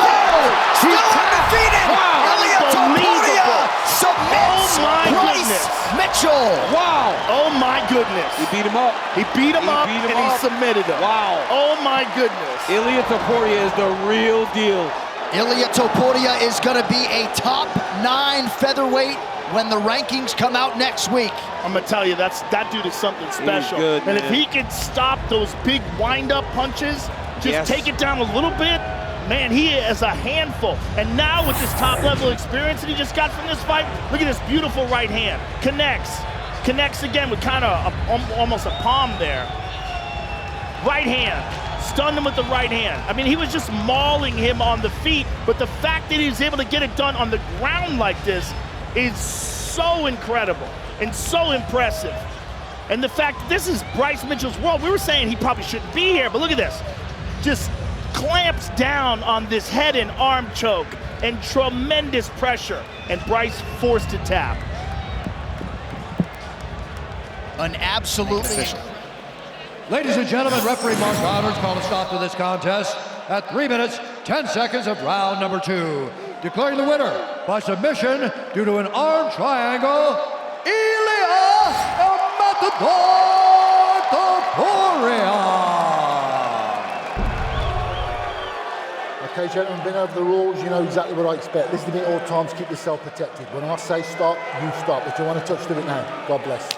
Still undefeated!
Wow!
Ilia Toparía submits Bryce Mitchell!
Wow!
Oh my goodness.
He beat him up.
He beat him up and he submitted him.
Wow.
Oh my goodness.
Ilia Toparía is the real deal.
Ilia Toparía is going to be a top 9 featherweight when the rankings come out next week.
I'm going to tell you, that dude is something special.
Good,
and
man.
if he can stop those big wind-up punches, just take it down a little bit, man, he is a handful. And now with this top-level experience that he just got from this fight, look at this beautiful right hand. Connects again with kind of almost a palm there. Right hand. Stunned him with the right hand. I mean, he was just mauling him on the feet, but the fact that he was able to get it done on the ground like this is so incredible and so impressive. And the fact that this is Bryce Mitchell's world, we were saying he probably shouldn't be here, but look at this. Just clamps down on this head and arm choke and tremendous pressure, and Bryce forced to tap.
An absolutely...
Ladies and gentlemen, referee Mark Roberts called a stop to this contest at 3 minutes, 10 seconds of round number 2. Declaring the winner by submission due to an arm triangle, Ilia Toparía.
Okay, gentlemen, been over the rules, you know exactly what I expect. Listen to me at all times, keep yourself protected. When I say stop, you stop. If you want to touch, do it now. God bless.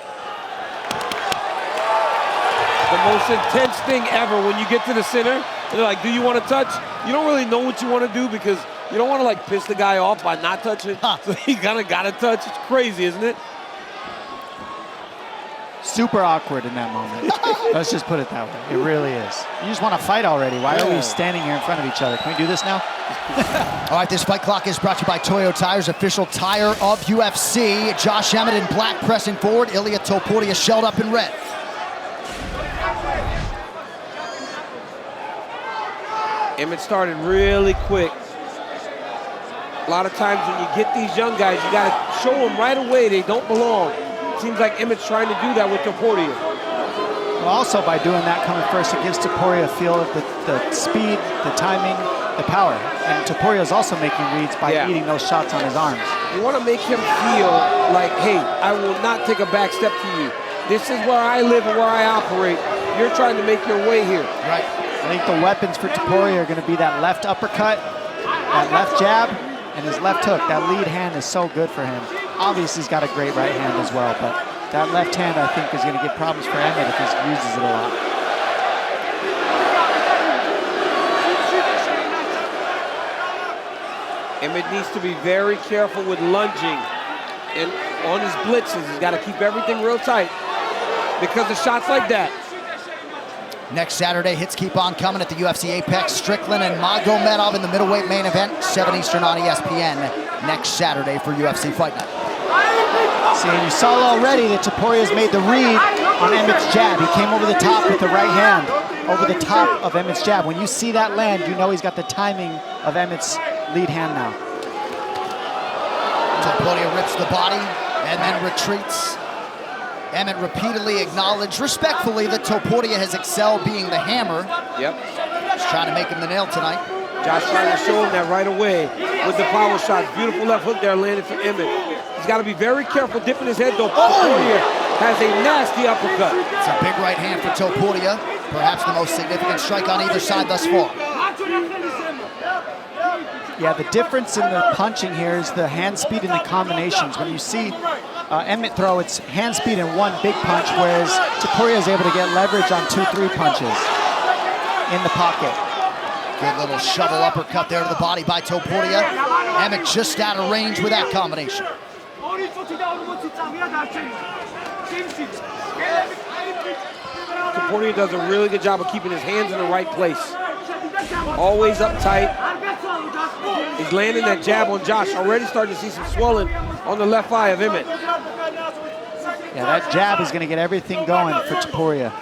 The most intense thing ever when you get to the center, they're like, do you want to touch? You don't really know what you want to do because you don't want to like piss the guy off by not touching. So you kind of got to touch. It's crazy, isn't it?
Super awkward in that moment. Let's just put it that way. It really is. You just want to fight already. Why are we standing here in front of each other? Can we do this now?
All right, this fight clock is brought to you by Toyo Tires, official tire of UFC. Josh Emmett in black pressing forward. Ilia Toparía shelled up in red.
Emmett started really quick. A lot of times when you get these young guys, you got to show them right away they don't belong. Seems like Emmett's trying to do that with Topuria.
Well, also by doing that coming first, it gives Topuria a feel of the speed, the timing,
the power. And Topuria is also making reads by eating those shots on his arms.
You want to make him feel like, hey, I will not take a back step to you. This is where I live and where I operate. You're trying to make your way here.
Right. I think the weapons for Topuria are going to be that left uppercut, that left jab, and his left hook. That lead hand is so good for him. Obviously, he's got a great right hand as well, but that left hand, I think, is going to give problems for Emmett if he uses it a lot.
Emmett needs to be very careful with lunging and on his blitzes. He's got to keep everything real tight because of shots like that.
Next Saturday, hits keep on coming at the UFC Apex. Strickland and Magomedov in the middleweight main event, 7 Eastern on ESPN next Saturday for UFC Fight Night.
See, and you saw already that Topuria's made the read on Emmett's jab. He came over the top with the right hand, over the top of Emmett's jab. When you see that land, you know he's got the timing of Emmett's lead hand now.
Topuria rips the body and then retreats. Emmett repeatedly acknowledged respectfully that Topuria has excelled being the hammer.
Yep.
Just trying to make him the nail tonight.
Josh trying to show him that right away with the power shots. Beautiful left hook there landed for Emmett. He's got to be very careful dipping his head though. Topuria has a nasty uppercut.
It's a big right hand for Topuria. Perhaps the most significant strike on either side thus far.
Yeah, the difference in the punching here is the hand speed and the combinations. When you see Emmett throw, it's hand speed in one big punch, whereas Topuria is able to get leverage on 2-3 punches in the pocket.
Good little shovel uppercut there to the body by Topuria. Emmett just out of range with that combination.
Topuria does a really good job of keeping his hands in the right place. Always uptight. He's landing that jab on Josh. Already starting to see some swelling on the left eye of Emmett.
Yeah, that jab is going to get everything going for Topuria.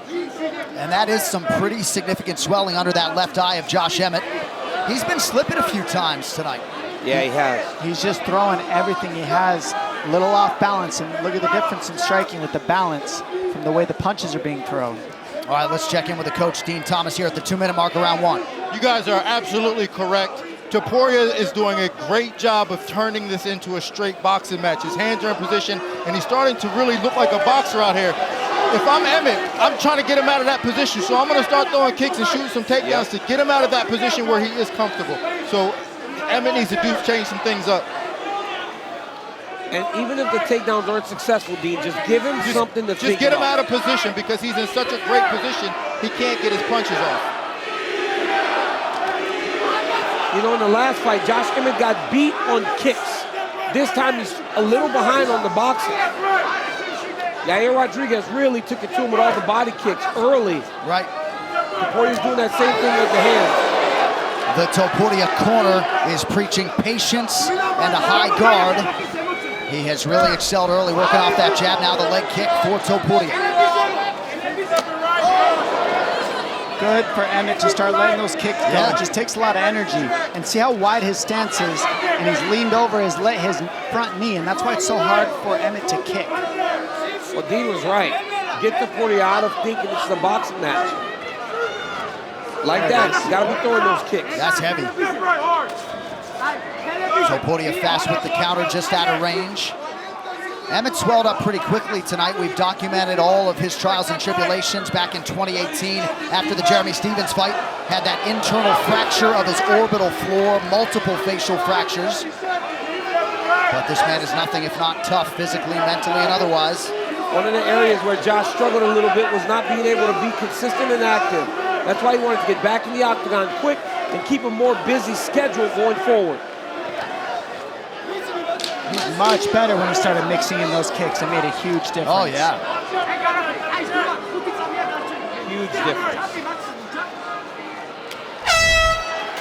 And that is some pretty significant swelling under that left eye of Josh Emmett. He's been slipping a few times tonight.
Yeah, he has.
He's just throwing everything he has, a little off balance, and look at the difference in striking with the balance from the way the punches are being thrown.
All right, let's check in with the coach, Dean Thomas, here at the 2-minute mark of round one.
You guys are absolutely correct. Topuria is doing a great job of turning this into a straight boxing match. His hands are in position, and he's starting to really look like a boxer out here. If I'm Emmett, I'm trying to get him out of that position, so I'm going to start throwing kicks and shooting some takedowns to get him out of that position where he is comfortable. So Emmett needs to change some things up.
And even if the takedowns aren't successful, Dean, just give him something to think
Just get him
about.
out of position because he's in such a great position, he can't get his punches off.
You know, in the last fight, Josh Emmett got beat on kicks. This time he's a little behind on the boxing. Yair Rodriguez really took it to him with all the body kicks early.
Right.
Topuria's doing that same thing with the hands.
The Topuria corner is preaching patience and a high guard. He has really excelled early, working off that jab. Now the leg kick for Topuria.
Good for Emmett to start letting those kicks go. It just takes a lot of energy. And see how wide his stance is, and he's leaned over his front knee, and that's why it's so hard for Emmett to kick.
Well, Dean was right. Get Topuria out of thinking it's a boxing match. Like that, you gotta be throwing those kicks.
That's heavy. Topuria fast with the counter, just out of range. Emmett swelled up pretty quickly tonight. We've documented all of his trials and tribulations back in 2018 after the Jeremy Stevens fight. Had that internal fracture of his orbital floor, multiple facial fractures. But this man is nothing if not tough, physically, mentally, and otherwise.
One of the areas where Josh struggled a little bit was not being able to be consistent and active. That's why he wanted to get back in the octagon quick and keep a more busy schedule going forward.
He's much better when he started mixing in those kicks. It made a huge difference.
Oh, yeah.
Huge difference.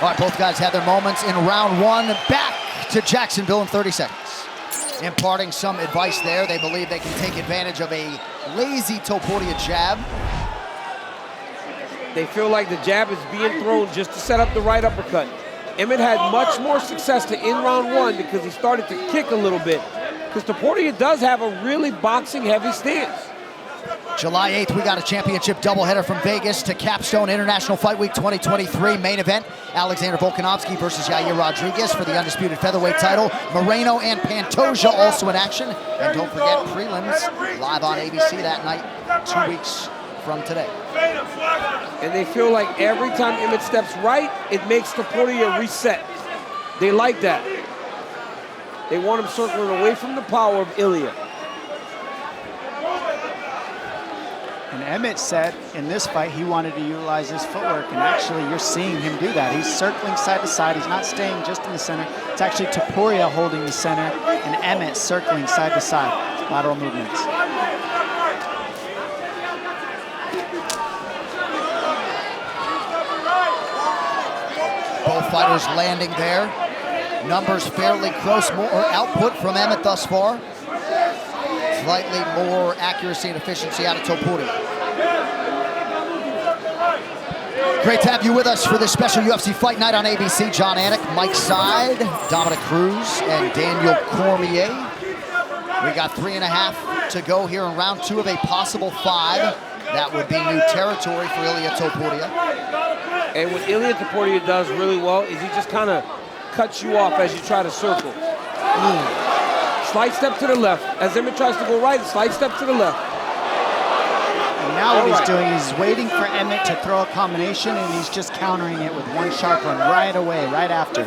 All right, both guys had their moments in round one. Back to Jacksonville in 30 seconds. Imparting some advice there. They believe they can take advantage of a lazy Topuria jab.
They feel like the jab is being thrown just to set up the right uppercut. Emmett had much more success to end round one because he started to kick a little bit. Because Topuria does have a really boxing heavy stance.
July 8th, we got a championship doubleheader from Vegas to capstone International Fight Week 2023 main event. Alexander Volkanovski versus Yair Rodriguez for the undisputed featherweight title. Moreno and Pantoja also in action. And don't forget prelims live on ABC that night, 2 weeks from today.
And they feel like every time Emmett steps right, it makes Topuria reset. They like that. They want him circling away from the power of Ilia.
And Emmett said in this fight he wanted to utilize his footwork, and actually you're seeing him do that. He's circling side to side. He's not staying just in the center. It's actually Topuria holding the center and Emmett circling side to side. Lateral movements.
Both fighters landing there. Numbers fairly close, more output from Emmett thus far. Slightly more accuracy and efficiency out of Topuria. Great to have you with us for this special UFC Fight Night on ABC. John Anik, Mike Side, Dominic Cruz, and Daniel Cormier. We got 3.5 to go here in round 2 of a possible 5. That would be new territory for Ilia Toparía.
And what Ilia Toparía does really well is he just kind of cuts you off as you try to circle. Slight step to the left. As Emmett tries to go right, slight step to the left.
And now what he's doing is waiting for Emmett to throw a combination, and he's just countering it with one sharp one right away, right after.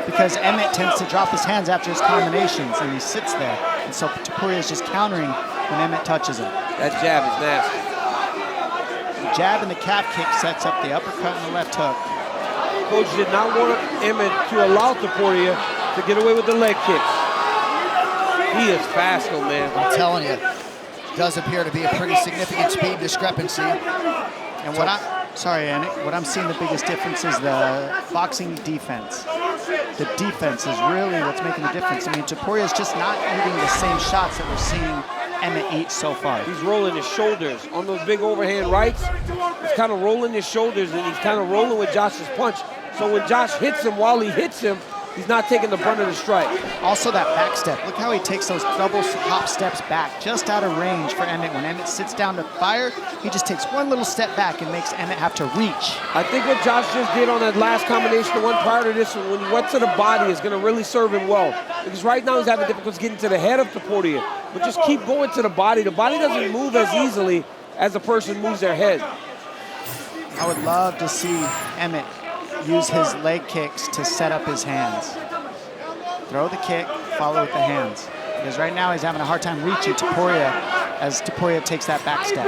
Because Emmett tends to drop his hands after his combinations, and he sits there. And so Topuria is just countering when Emmett touches him.
That jab is nasty.
The jab and the calf kick sets up the uppercut and the left hook.
Coach did not want Emmett to allow Topuria to get away with the leg kicks. He is fast though, man.
I'm telling you, does appear to be a pretty significant speed discrepancy.
And what what I'm seeing the biggest difference is the boxing defense. The defense is really what's making the difference. I mean, Topuria is just not eating the same shots that we're seeing Emmett eat so far.
He's rolling his shoulders on those big overhand rights. He's kind of rolling his shoulders, and he's kind of rolling with Josh's punch. So when Josh hits him, while he hits him, he's not taking the brunt of the strike.
Also that back step. Look how he takes those double hop steps back, just out of range for Emmett. When Emmett sits down to fire, he just takes one little step back and makes Emmett have to reach.
I think what Josh just did on that last combination, the one prior to this one, when he went to the body, is going to really serve him well. Because right now he's having difficulty getting to the head of Topuria. But just keep going to the body. The body doesn't move as easily as a person moves their head.
I would love to see Emmett use his leg kicks to set up his hands. Throw the kick, follow with the hands. Because right now he's having a hard time reaching Topuria as Topuria takes that back step.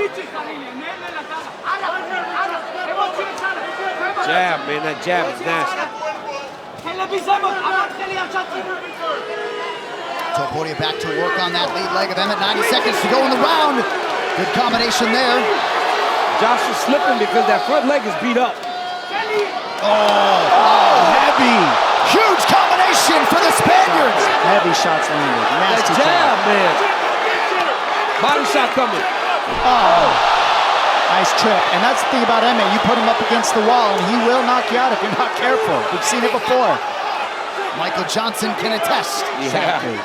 Jab, man, that jab is nasty.
Topuria back to work on that lead leg of Emmett. 90 seconds to go in the round. Good combination there.
Josh is slipping because that front leg is beat up.
Heavy. Huge combination for the Spaniards.
Heavy shots landed. Nasty
that jab, man. Body shot coming.
Oh, nice trip. And that's the thing about Emmett. You put him up against the wall, and he will knock you out if you're not careful. We've seen it before.
Michael Johnson can attest.
Exactly.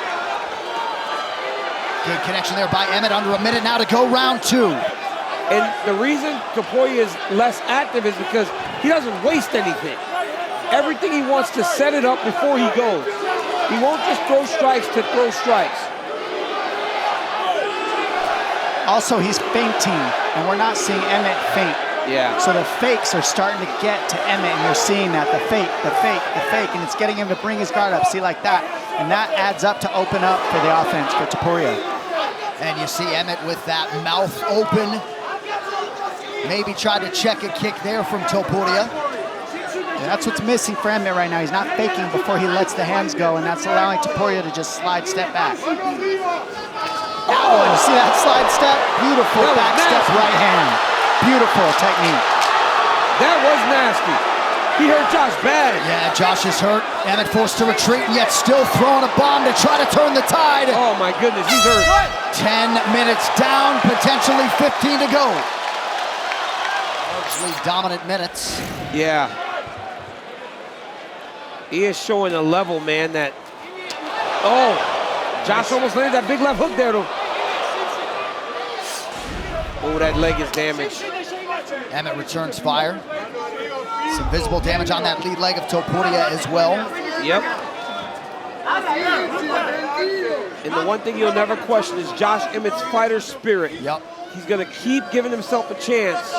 Good connection there by Emmett. Under a minute now to go round 2.
And the reason Topuria is less active is because he doesn't waste anything. Everything he wants to set it up before he goes. He won't just throw strikes to throw strikes.
Also, he's feinting, and we're not seeing Emmett feint.
Yeah.
So the fakes are starting to get to Emmett, and you're seeing that, the fake, and it's getting him to bring his guard up, see, like that. And that adds up to open up for the offense for Topuria.
And you see Emmett with that mouth open. Maybe tried to check a kick there from Topuria.
Yeah, that's what's missing for Emmett right now. He's not faking before he lets the hands go, and that's allowing Topuria to just slide step back. Oh, you see that slide step? Beautiful back step right hand. Beautiful technique.
That was nasty. He hurt Josh bad.
Yeah, Josh is hurt. Emmett forced to retreat, and yet still throwing a bomb to try to turn the tide.
Oh my goodness, he's hurt.
10 minutes down, potentially 15 to go. Largely dominant minutes.
Yeah. He is showing a level, man, that... Oh, Josh almost landed that big left hook there, though. Oh, that leg is damaged.
Emmett returns fire. Some visible damage on that lead leg of Topuria as well.
Yep. And the one thing you'll never question is Josh Emmett's fighter spirit.
Yep.
He's going to keep giving himself a chance.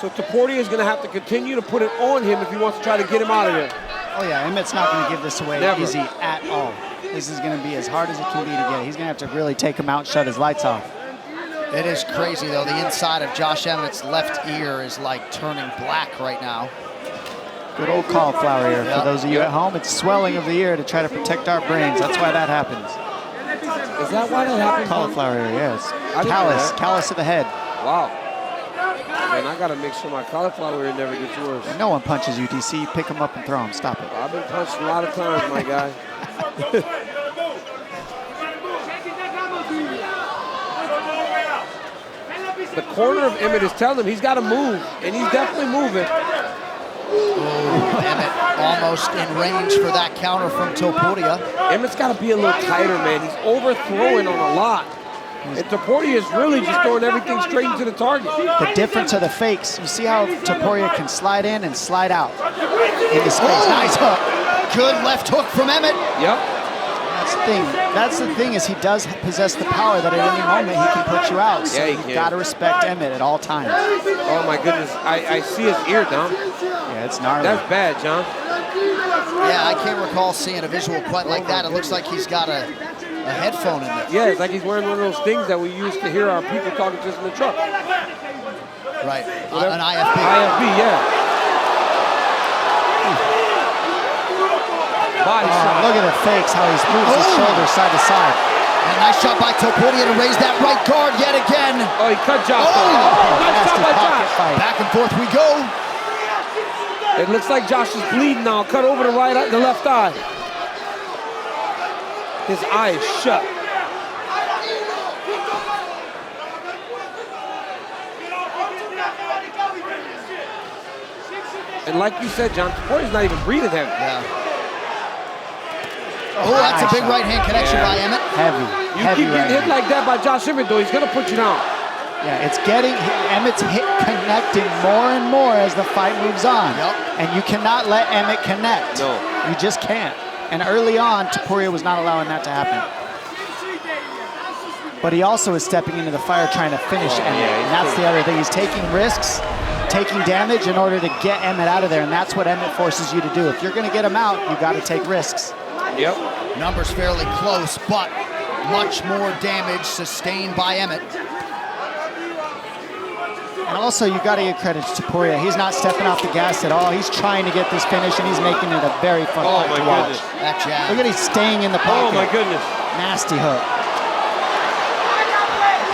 So Topuria is going to have to continue to put it on him if he wants to try to get him out of there.
Oh yeah, Emmett's not going to give this away
Never.
easy at all. This is going to be as hard as it can be to get. He's going to have to really take him out and shut his lights off.
It is crazy, though. The inside of Josh Emmett's left ear is like turning black right now.
Good old cauliflower ear.
Yep.
For those of you at home, it's swelling of the ear to try to protect our brains. That's why that happens.
Is that why that happens?
Cauliflower ear, yes.
I didn't know that.
Callus of the head.
Wow. Man, I got to make sure my cauliflower ear never gets worse.
No one punches UTC. Pick him up and throw him. Stop it.
I've been punched a lot of times, my guy. The corner of Emmett is telling him he's got to move, and he's definitely moving.
Emmett almost in range for that counter from Topuria.
Emmett's got to be a little tighter, man. He's overthrowing on a lot. And Topuria is really just throwing everything straight into the target.
The difference of the fakes. You see how Topuria can slide in and slide out into space. Nice hook.
Good left hook from Emmett.
Yep.
That's the thing is he does possess the power that at any moment he can put you out. So
Yeah, he
you've
can.
got to respect Emmett at all times.
Oh, my goodness. I see his ear, Dom.
Yeah, it's gnarly.
That's bad, John.
Yeah, I can't recall seeing a visual quite like that. It looks like he's got a headphone in there.
Yeah, it's like he's wearing one of those things that we used to hear our people talking to us in the truck.
Right, an IFB.
IFB, yeah. Body shot.
Look at the fakes, how he moves his shoulders side to side.
And nice shot by Topuria to raise that right guard yet again.
Oh, he cut Josh.
Nice
shot by Josh.
Back and forth we go.
It looks like Josh is bleeding now. Cut over the the left eye. His eye is shut. And like you said, John, Topuria's not even breathing heavy.
Yeah. Oh, that's a big right hand connection by Emmett.
Heavy.
You keep getting hit like that by Josh Emmett, though, he's going to put you down.
Yeah, it's Emmett's connecting more and more as the fight moves on.
Yep.
And you cannot let Emmett connect.
No.
You just can't. And early on, Topuria was not allowing that to happen. But he also is stepping into the fire trying to finish Emmett. And that's the other thing. He's taking risks, taking damage in order to get Emmett out of there. And that's what Emmett forces you to do. If you're going to get him out, you got to take risks.
Yep.
Numbers fairly close, but much more damage sustained by Emmett.
And also, you got to give credit to Topuria. He's not stepping off the gas at all. He's trying to get this finish, and he's making it a very fun fight to watch.
That jab.
Look at he's staying in the pocket.
Oh, my goodness.
Nasty hook.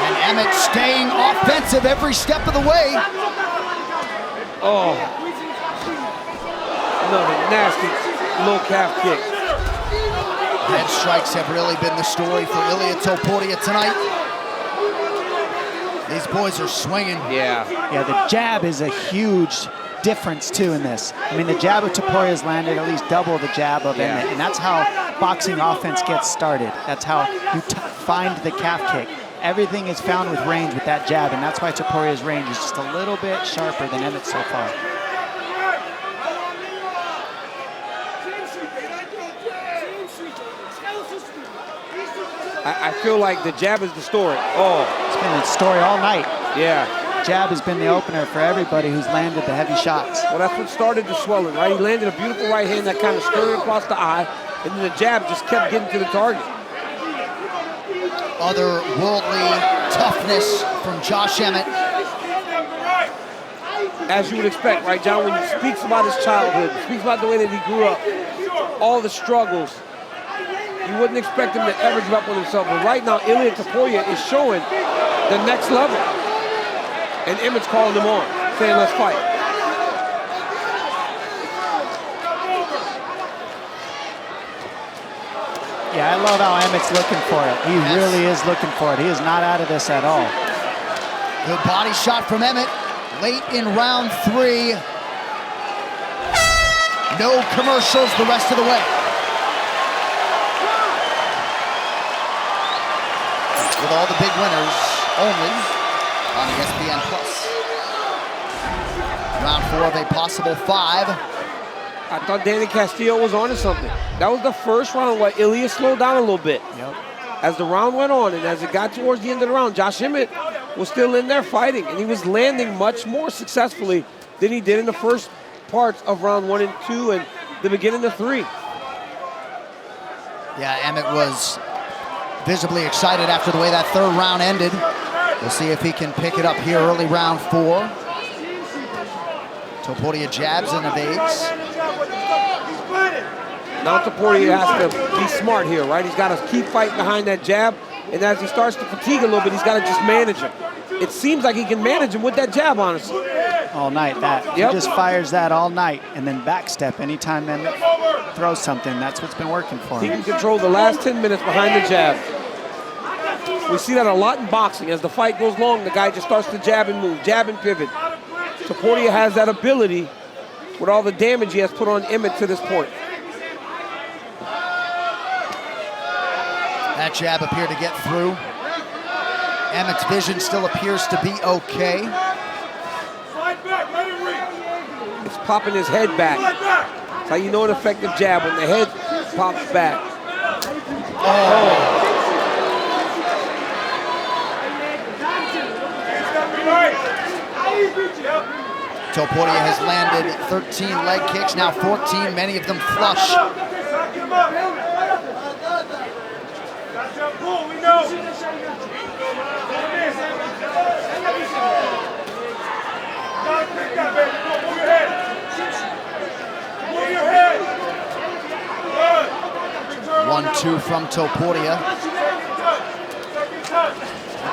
And Emmett staying offensive every step of the way.
Oh. Another nasty low calf kick.
Head strikes have really been the story for Ilia Toparía tonight. These boys are swinging.
Yeah.
Yeah, the jab is a huge difference, too, in this. I mean, the jab of Topuria's landed at least double the jab of Emmett, and that's how boxing offense gets started. That's how you find the calf kick. Everything is found with range with that jab, and that's why Topuria's range is just a little bit sharper than Emmett so far.
I feel like the jab is the story. Oh.
It's been the story all night.
Yeah.
Jab has been the opener for everybody who's landed the heavy shots.
Well, that's what started the swelling, right? He landed a beautiful right hand that kind of skirted across the eye, and then the jab just kept getting to the target.
Otherworldly toughness from Josh Emmett.
As you would expect, right, John, when he speaks about his childhood, speaks about the way that he grew up, all the struggles, you wouldn't expect him to ever give up on himself. But right now, Ilia Toparía is showing the next level. And Emmett's calling him on, saying, let's fight.
Yeah, I love how Emmett's looking for it. He really is looking for it. He is not out of this at all.
Good body shot from Emmett late in round 3. No commercials the rest of the way. With all the big winners only on ESPN+. Round 4 of a possible 5.
I thought Danny Castillo was onto something. That was the first round where Ilia slowed down a little bit.
Yep.
As the round went on and as it got towards the end of the round, Josh Emmett was still in there fighting, and he was landing much more successfully than he did in the first parts of round 1 and 2 and the beginning of 3.
Yeah, Emmett was visibly excited after the way that 3rd round ended. We'll see if he can pick it up here early round 4. Topuria jabs and evades.
Now Topuria has to be smart here, right? He's got to keep fighting behind that jab, and as he starts to fatigue a little bit, he's got to just manage him. It seems like he can manage him with that jab, honestly.
All night, that. He just fires that all night, and then backstep anytime Emmett throws something. That's what's been working for him.
He can control the last 10 minutes behind the jab. We see that a lot in boxing. As the fight goes long, the guy just starts to jab and move, jab and pivot. Topuria has that ability with all the damage he has put on Emmett to this point.
That jab appeared to get through. Emmett's vision still appears to be okay.
It's popping his head back. That's how you know an effective jab, when the head pops back. Oh.
Topuria has landed 13 leg kicks, now 14, many of them flush. One-two from Topuria.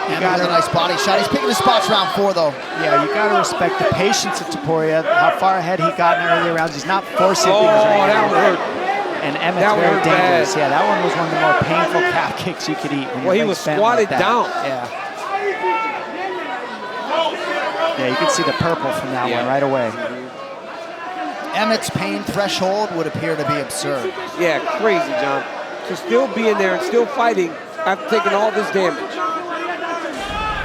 And a really nice body shot. He's picking his spots round 4, though.
Yeah, you got to respect the patience of Topuria, how far ahead he got in earlier rounds. He's not forcing things right now.
That hurt.
And Emmett's very dangerous. Yeah, that one was one of the more painful calf kicks you could eat.
Well, he was squatted down.
Yeah. Yeah, you can see the purple from that one right away.
Emmett's pain threshold would appear to be absurd.
Yeah, crazy, John. To still be in there and still fighting after taking all this damage.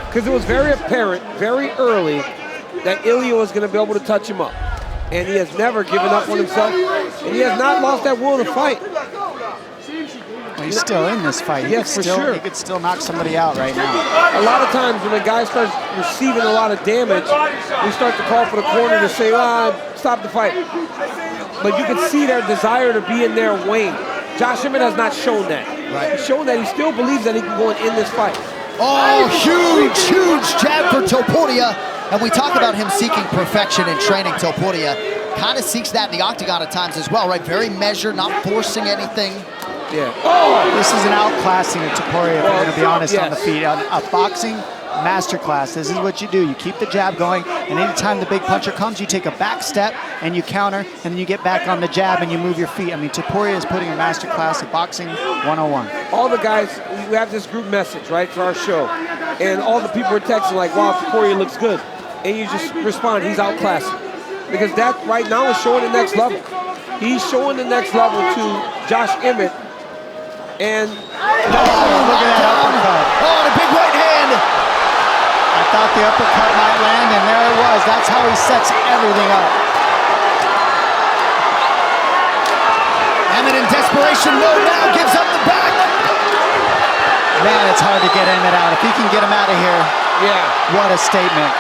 Because it was very apparent, very early, that Ilia was going to be able to touch him up. And he has never given up on himself. And he has not lost that will to fight.
Well, he's still in this fight.
Yes, for sure.
He could still knock somebody out right now.
A lot of times when a guy starts receiving a lot of damage, we start to call for the corner to say, stop the fight. But you can see their desire to be in there wane. Josh Emmett has not shown that.
Right.
He's shown that he still believes that he can go and end this fight.
Oh, huge jab for Topuria. And we talk about him seeking perfection in training. Topuria kind of seeks that in the octagon at times as well, right? Very measured, not forcing anything.
Yeah.
Oh! This is an outclassing of Topuria, if we're going to be honest, on the feet. A boxing masterclass. This is what you do. You keep the jab going, and anytime the big puncher comes, you take a back step and you counter, and then you get back on the jab and you move your feet. I mean, Topuria is putting a masterclass of boxing 101.
All the guys, we have this group message, right, for our show, and all the people are texting like, wow, Topuria looks good. And you just respond, he's outclassing. Because that right now is showing the next level. He's showing the next level to Josh Emmett. And
look at that uppercut.
Oh, and a big right hand.
I thought the uppercut might land, and there it was. That's how he sets everything up.
Emmett in desperation mode now, gives up the back.
Man, it's hard to get Emmett out. If he can get him out of here, what a statement.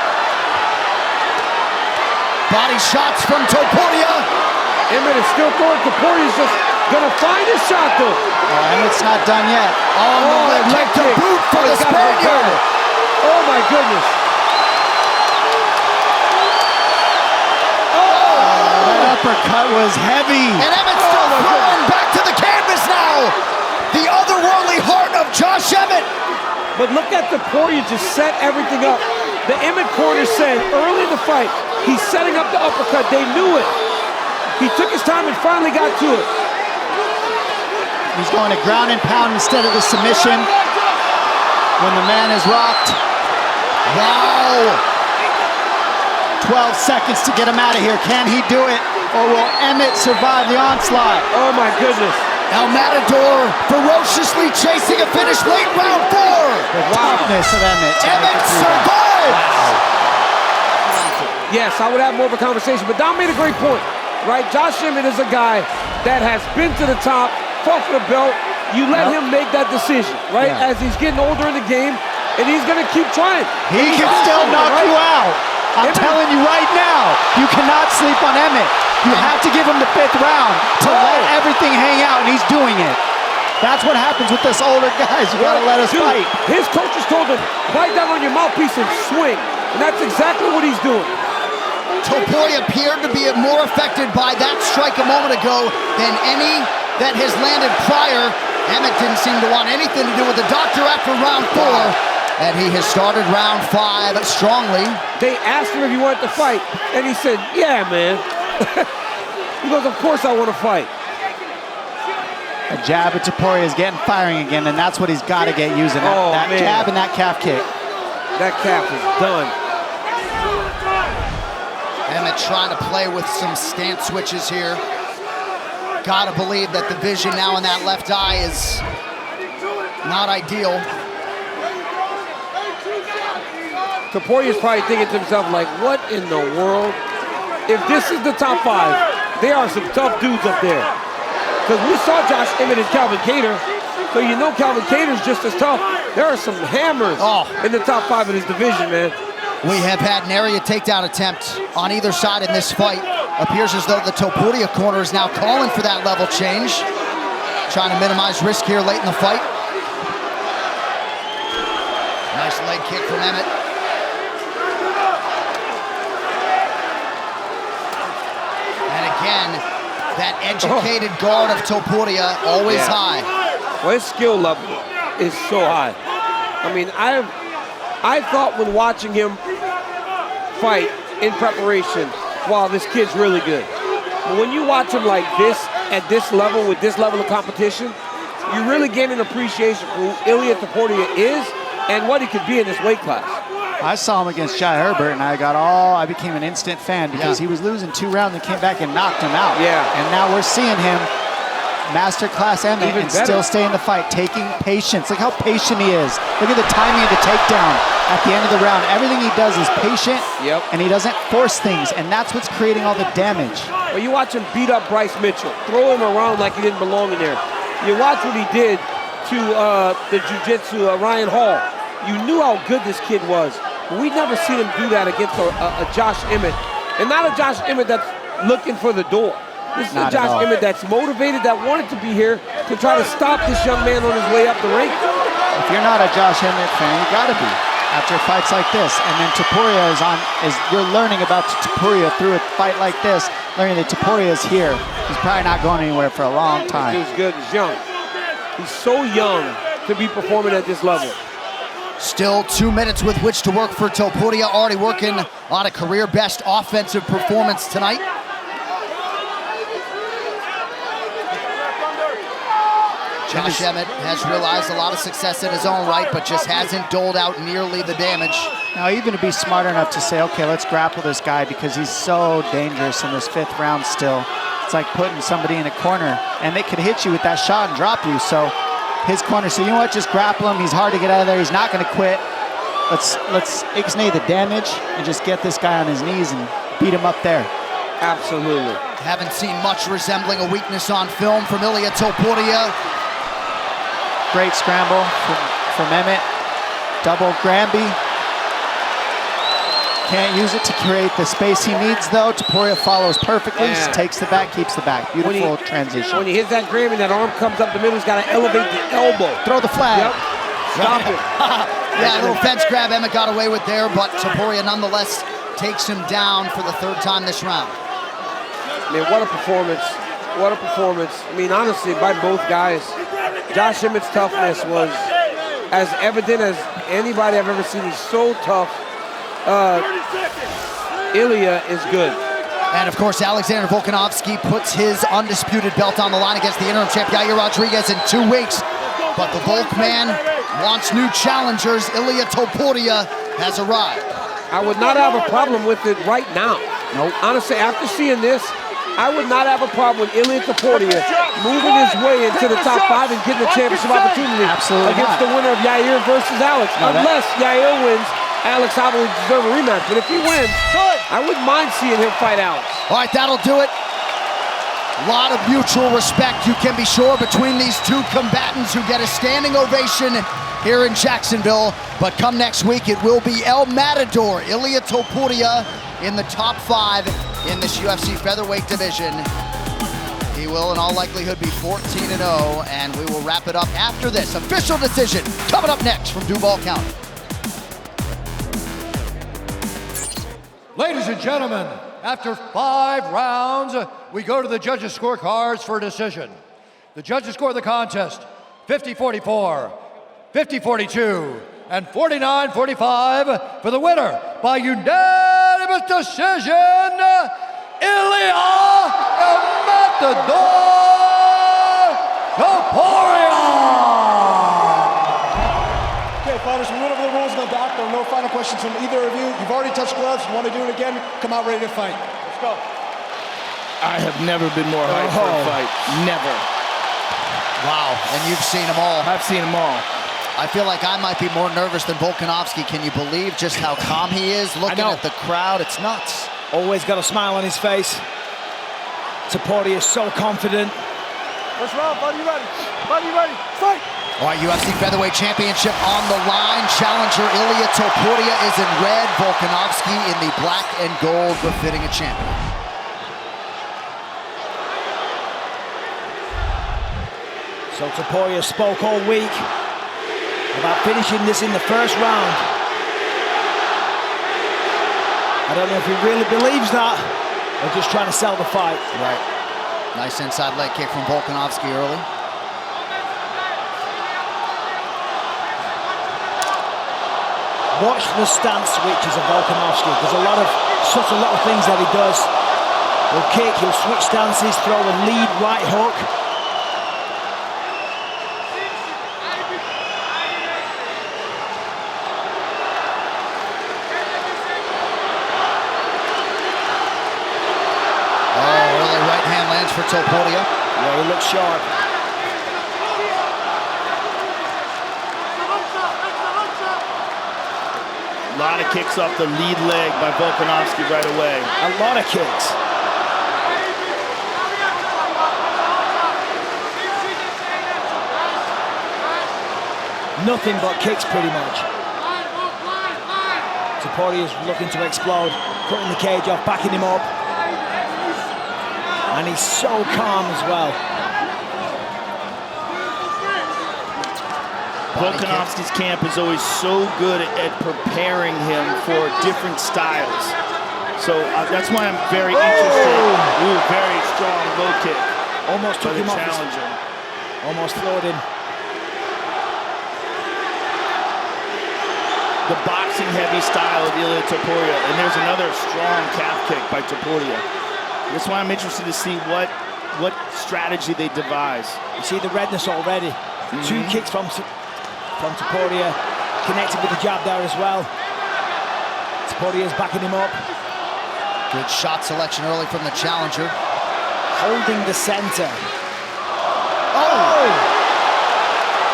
Body shots from Topuria.
Emmett is still throwing. Topuria's just gonna find his shot though.
Emmett's not done yet.
Oh, leg to boot for the Spaniard.
Oh my goodness.
That uppercut was heavy.
And Emmett's still throwing back to the canvas now. The otherworldly heart of Josh Emmett.
But look at Topuria just set everything up. The Emmett corner said early in the fight, he's setting up the uppercut. They knew it. He took his time and finally got to it.
He's going to ground and pound instead of the submission when the man is rocked.
Wow.
12 seconds to get him out of here. Can he do it, or will Emmett survive the onslaught?
Oh my goodness.
Now Matador ferociously chasing a finish late round 4.
The toughness of Emmett.
Emmett survives.
Yes, I would have more of a conversation, but Dom made a great point, right? Josh Emmett is a guy that has been to the top, fought for the belt. You let him make that decision, right? As he's getting older in the game, and he's going to keep trying.
He can still knock you out. I'm telling you right now, you cannot sleep on Emmett. You have to give him the 5th round to let everything hang out, and he's doing it. That's what happens with us older guys. You gotta let us fight.
His coaches told him, bite down on your mouthpiece and swing. And that's exactly what he's doing.
Topuria appeared to be more affected by that strike a moment ago than any that has landed prior. Emmett didn't seem to want anything to do with the doctor after round 4. And he has started round 5 strongly.
They asked him if he wanted to fight, and he said, yeah, man. He goes, of course I want to fight.
A jab at Topuria is getting firing again, and that's what he's got to get using. That jab and that calf kick.
That calf is done.
Emmett trying to play with some stance switches here. Gotta believe that the vision now in that left eye is not ideal.
Topuria's probably thinking to himself, like, what in the world? If this is the top 5, there are some tough dudes up there. Because we saw Josh Emmett and Calvin Kattar, so you know Calvin Cater's just as tough. There are some hammers in the top 5 of this division, man.
We have had an area takedown attempt on either side in this fight. Appears as though the Topuria corner is now calling for that level change. Trying to minimize risk here late in the fight. Nice leg kick from Emmett. And again, that educated guard of Topuria, always high.
Well, his skill level is so high. I mean, I thought when watching him fight in preparation, wow, this kid's really good. But when you watch him like this, at this level, with this level of competition, you really gain an appreciation for who Ilia Toparía is and what he could be in this weight class.
I saw him against Herbert, and I became an instant fan because he was losing 2 rounds and came back and knocked him out. And now we're seeing him masterclass Emmett and still stay in the fight, taking patience. Look how patient he is. Look at the timing of the takedown at the end of the round. Everything he does is patient, and he doesn't force things, and that's what's creating all the damage.
Well, you watch him beat up Bryce Mitchell, throw him around like he didn't belong in there. You watch what he did to the jiu-jitsu Ryan Hall. You knew how good this kid was, but we'd never seen him do that against a Josh Emmett. And not a Josh Emmett that's looking for the door. This is a Josh Emmett that's motivated, that wanted to be here to try to stop this young man on his way up the rank.
If you're not a Josh Emmett fan, you gotta be after fights like this. And then Topuria you're learning about Topuria through a fight like this, learning that Topuria is here. He's probably not going anywhere for a long time.
This dude's good, he's young. He's so young to be performing at this level.
Still 2 minutes with which to work for Topuria, already working on a career best offensive performance tonight. Josh Emmett has realized a lot of success in his own right, but just hasn't doled out nearly the damage.
Now, even to be smart enough to say, okay, let's grapple this guy because he's so dangerous in this 5th round still. It's like putting somebody in a corner, and they could hit you with that shot and drop you. So his corner said, you know what, just grapple him. He's hard to get out of there. He's not going to quit. Let's ixnay the damage and just get this guy on his knees and beat him up there.
Absolutely.
Haven't seen much resembling a weakness on film from Ilia Toparía.
Great scramble from Emmett. Double Granby. Can't use it to create the space he needs, though. Topuria follows perfectly, takes the back, keeps the back. Beautiful transition.
When he hits that Granby, that arm comes up the middle, he's got to elevate the elbow.
Throw the flag.
Stop it.
Yeah, a little fence grab Emmett got away with there, but Topuria nonetheless takes him down for the 3rd time this round.
Man, what a performance. What a performance. I mean, honestly, by both guys. Josh Emmett's toughness was as evident as anybody I've ever seen. He's so tough. Ilia is good.
And of course, Alexander Volkanovski puts his undisputed belt on the line against the interim champ Yair Rodriguez in 2 weeks. But the Volk man wants new challengers. Ilia Toparía has arrived.
I would not have a problem with it right now.
Nope.
Honestly, after seeing this, I would not have a problem with Ilia Toparía moving his way into the top 5 and getting the championship opportunity against the winner of Yair versus Alex. Unless Yair wins Alex obviously deserves a rematch, but if he wins, I wouldn't mind seeing him fight Alex.
All right, that'll do it. A lot of mutual respect, you can be sure, between these two combatants who get a standing ovation here in Jacksonville. But come next week, it will be El Matador, Ilia Topuria, in the top 5 in this UFC featherweight division. He will, in all likelihood, be 14-0, and we will wrap it up after this official decision coming up next from Duval County.
Ladies and gentlemen, after 5 rounds, we go to the judges' scorecards for a decision. The judges score the contest 50-44, 50-42, and 49-45 for the winner by unanimous decision, Ilia Toparía.
Okay, fighters, we went over the rules in the back. There are no final questions from either of you. You've already touched gloves. You want to do it again? Come out ready to fight. Let's go.
I have never been more hyped for a fight. Never.
Wow, and you've seen them all.
I've seen them all.
I feel like I might be more nervous than Volkanovski. Can you believe just how calm he is looking at the crowd? It's nuts.
Always got a smile on his face. Topuria is so confident.
First round, buddy, you ready? Buddy, you ready? Fight!
All right, UFC Featherweight Championship on the line. Challenger Ilia Topuria is in red. Volkanovski in the black and gold, befitting a champion.
So Topuria spoke all week about finishing this in the first round. I don't know if he really believes that, or just trying to sell the fight.
Right. Nice inside leg kick from Volkanovski early.
Watch the stance switches of Volkanovski. There's a lot of subtle little things that he does. He'll kick, he'll switch stances, throw a lead right hook.
For Topuria.
Yeah, he looks sharp.
A lot of kicks off the lead leg by Volkanovski right away.
A lot of kicks. Nothing but kicks, pretty much. Topuria is looking to explode, cutting the cage off, backing him up. And he's so calm as well.
Volkanovski's camp is always so good at preparing him for different styles. So that's why I'm very interested. Ooh, very strong low kick.
Almost took him off his challenger. Almost floored him.
The boxing heavy style of Ilia Topuria. And there's another strong calf kick by Topuria. That's why I'm interested to see what strategy they devise.
You see the redness already. 2 kicks from Topuria, connected with the jab there as well. Topuria's backing him up.
Good shot selection early from the challenger.
Holding the center.
Oh!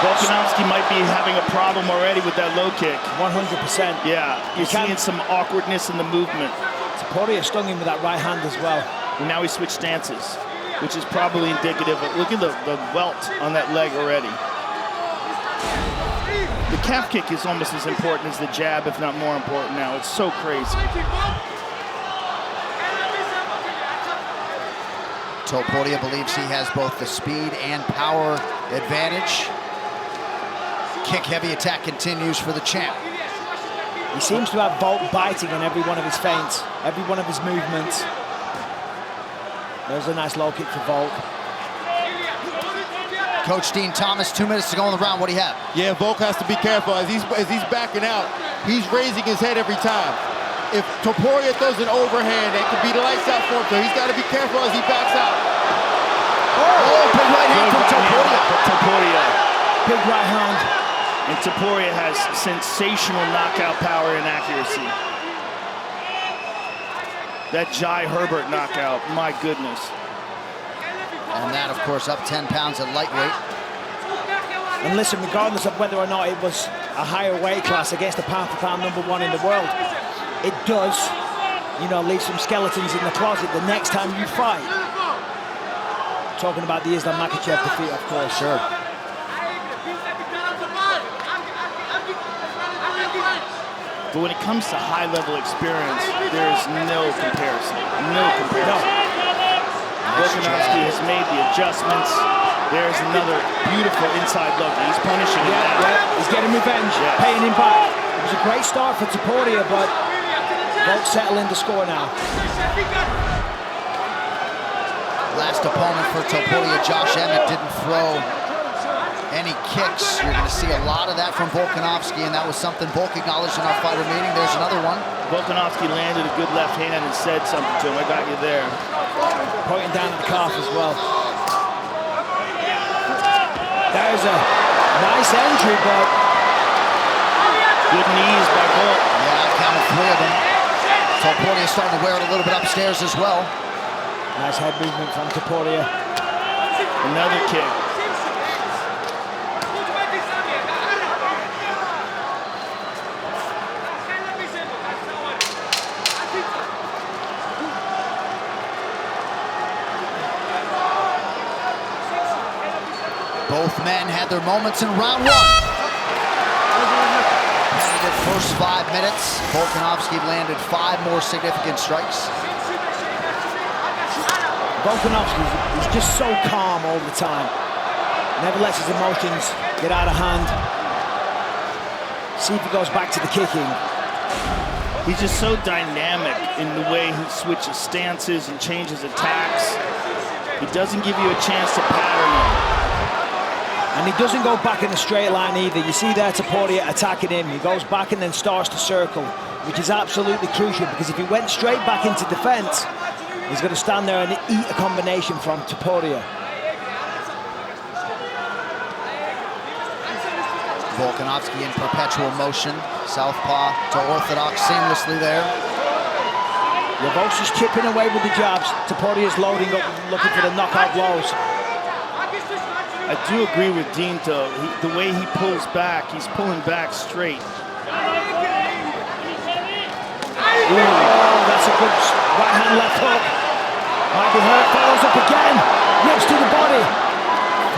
Volkanovski might be having a problem already with that low kick.
100%.
Yeah, you're seeing some awkwardness in the movement.
Topuria stung him with that right hand as well.
And now he switched stances, which is probably indicative of, look at the welt on that leg already. The calf kick is almost as important as the jab, if not more important now. It's so crazy.
Topuria believes he has both the speed and power advantage. Kick-heavy attack continues for the champ.
He seems to have Volk biting on every one of his feints, every one of his movements. There's a nice low kick for Volk.
Coach Dean Thomas, 2 minutes to go in the round. What do you have?
Yeah, Volk has to be careful. As he's backing out, he's raising his head every time. If Topuria throws an overhand, it could be the lights out for him, so he's got to be careful as he backs out.
Oh, big right hand from
Topuria.
Big right hand.
And Topuria has sensational knockout power and accuracy. That Herbert knockout, my goodness.
And that, of course, up 10 pounds at lightweight.
And listen, regardless of whether or not it was
a higher weight class against a pound-for-pound #1 in the world, it does, you know, leave some skeletons in the closet the next time you fight. Talking about the Islam Makhachev defeat, of course.
Sure.
But when it comes to high-level experience, there is no comparison. No comparison. Volkanovski has made the adjustments. There's another beautiful inside look. He's punishing him now.
Yeah, he's getting revenge, paying him back. It was a great start for Topuria, but Volk settling the score now.
Last opponent for Topuria, Josh Emmett, didn't throw any kicks. You're going to see a lot of that from Volkanovski, and that was something Volk acknowledged in our fighter meeting. There's another one.
Volkanovski landed a good left hand and said something to him. I got you there.
Pointing down at the calf as well. There's a nice entry, but
good knees by Volk.
Yeah, I counted 3 of them. Topuria starting to wear it a little bit upstairs as well.
Nice head movement from Topuria.
Another kick.
Both men had their moments in round 1. Competitive first 5 minutes. Volkanovski landed 5 more significant strikes.
Volkanovski is just so calm all the time. Never lets his emotions get out of hand. See if he goes back to the kicking.
He's just so dynamic in the way he switches stances and changes attacks. He doesn't give you a chance to pattern him.
And he doesn't go back in a straight line either. You see there Topuria attacking him. He goes back and then starts to circle, which is absolutely crucial, because if he went straight back into defense, he's going to stand there and eat a combination from Topuria.
Volkanovski in perpetual motion. Southpaw to orthodox seamlessly there.
Lavosa's chipping away with the jabs. Topuria's loading up, looking for the knockout blows.
I do agree with Dean, though. The way he pulls back, he's pulling back straight.
Oh, that's a good right hand left hook. Might be hurt, follows up again. Rips to the body.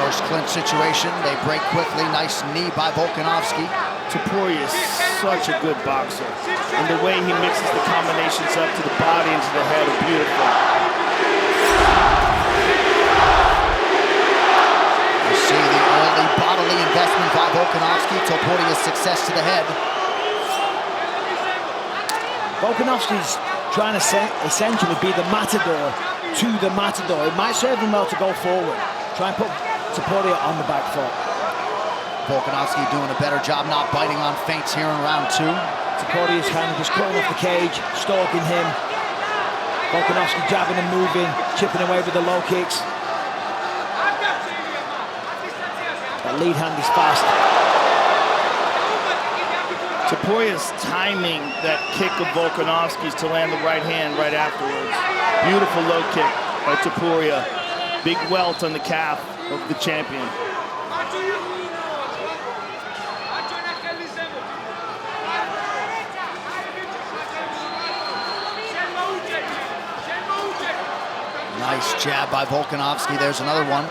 First clinch situation, they break quickly. Nice knee by Volkanovski.
Topuria is such a good boxer. And the way he mixes the combinations up to the body and to the head are beautiful.
You see the early bodily investment by Volkanovski. Topuria's success to the head.
Volkanovski's trying to essentially be the Matador to the Matador. It might serve him well to go forward. Try and put Topuria on the back foot.
Volkanovski doing a better job not biting on feints here in round 2.
Topuria's kind of just cutting off the cage, stalking him. Volkanovski jabbing and moving, chipping away with the low kicks. That lead hand is fast.
Topuria's timing that kick of Volkanovski's to land the right hand right afterwards. Beautiful low kick by Topuria. Big welt on the calf of the champion.
Nice jab by Volkanovski. There's another one.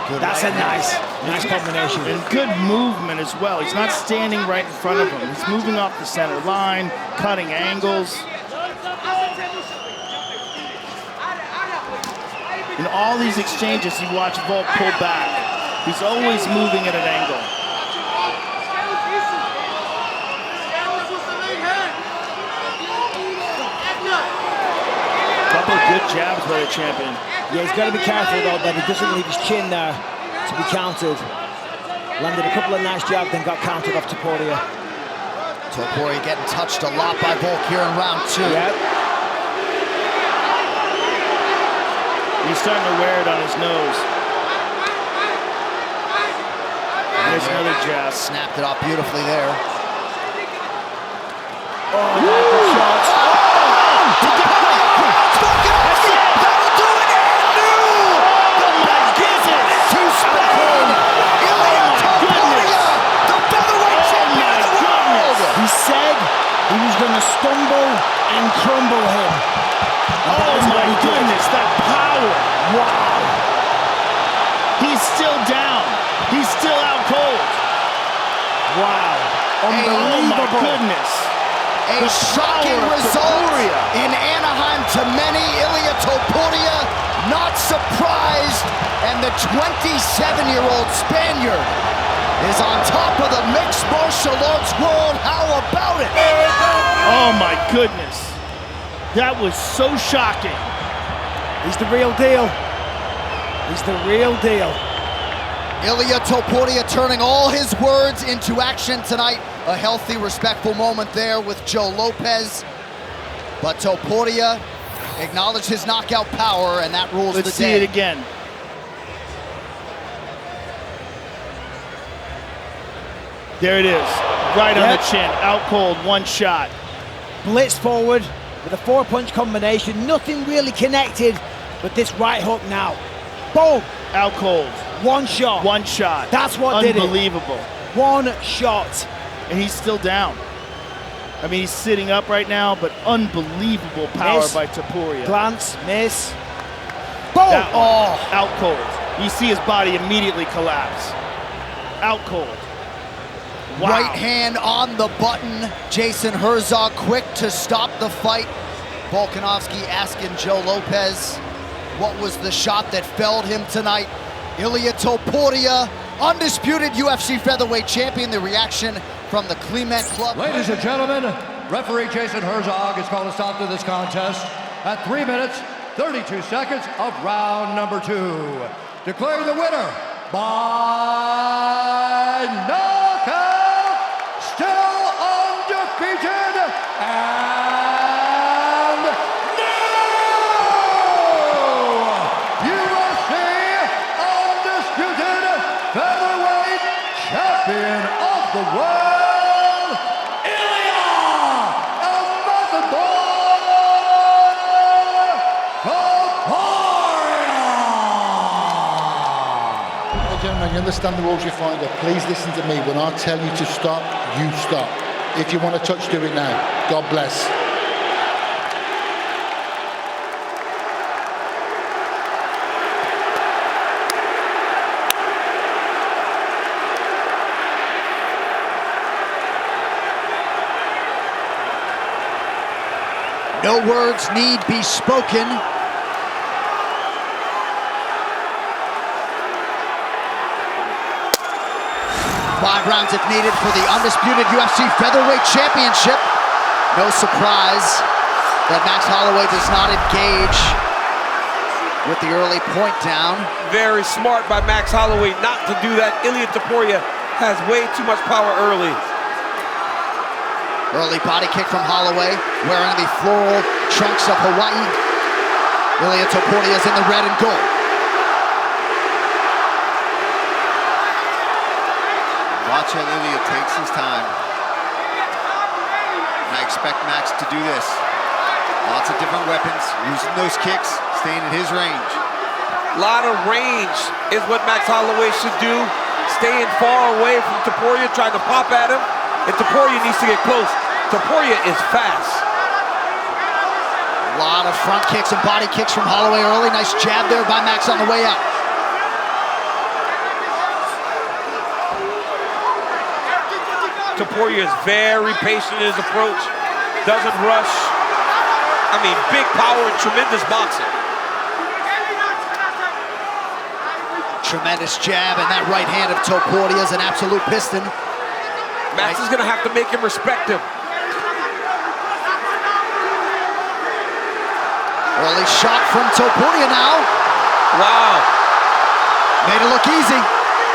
That's a nice combination.
And good movement as well. He's not standing right in front of him. He's moving off the center line, cutting angles. In all these exchanges, you watch Volk pull back. He's always moving at an angle. Couple of good jabs by the champion.
Yeah, he's got to be careful though that he doesn't leave his chin there to be countered. Landed a couple of nice jabs, then got countered off Topuria.
Topuria getting touched a lot by Volk here in round 2.
Yep.
He's starting to wear it on his nose. There's another jab.
Snapped it off beautifully there.
Oh, going to stumble and crumble him.
Oh my goodness, that power.
Wow.
He's still down. He's still out cold.
Wow.
Oh
Unbelievable.
my goodness.
A shocking result in Anaheim to many. Ilia Topuria not surprised, and the 27-year-old Spaniard is on top of the mixed martial arts world. How about it?
Oh my goodness. That was so shocking.
He's the real deal. He's the real deal.
Ilia Topuria turning all his words into action tonight. A healthy, respectful moment there with Joe Lopez. But Topuria acknowledged his knockout power, and that rules the day.
Let's see it again. There it is, right on the chin, out cold, one shot.
Blitz forward with a 4-punch combination. Nothing really connected, but this right hook now. Boom!
Out cold.
One shot.
One shot.
That's what did it.
Unbelievable.
One shot.
And he's still down. I mean, he's sitting up right now, but unbelievable power by Topuria.
Glance, miss. Boom!
Out cold. You see his body immediately collapse. Out cold. Wow.
Right hand on the button. Jason Herzog quick to stop the fight. Volkanovski asking Joe Lopez what was the shot that felled him tonight. Ilia Topuria, undisputed UFC featherweight champion. The reaction from the Clement Club.
Ladies and gentlemen, referee Jason Herzog has called a stop to this contest at 3 minutes, 32 seconds of round number 2. Declaring the winner by knockout, still undefeated, and new UFC undisputed featherweight champion of the world, Ilia Toparía.
Gentlemen, you understand the rules you find out. Please listen to me. When I tell you to stop, you stop. If you want to touch, do it now. God bless.
No words need be spoken. 5 rounds if needed for the undisputed UFC featherweight championship. No surprise that Max Holloway does not engage with the early point down.
Very smart by Max Holloway not to do that. Ilia Toparía has way too much power early.
Early body kick from Holloway, wearing the floral trunks of Hawaii. Ilia Toparía is in the red and gold.
Watch how Ilia takes his time. I expect Max to do this. Lots of different weapons, using those kicks, staying in his range.
A lot of range is what Max Holloway should do. Staying far away from Topuria, trying to pop at him. And Topuria needs to get close. Topuria is fast.
A lot of front kicks and body kicks from Holloway early. Nice jab there by Max on the way out.
Topuria is very patient in his approach. Doesn't rush. I mean, big power and tremendous boxing.
Tremendous jab, and that right hand of Topuria is an absolute piston.
Max is gonna have to make him respect him.
Early shot from Topuria now.
Wow.
Made it look easy.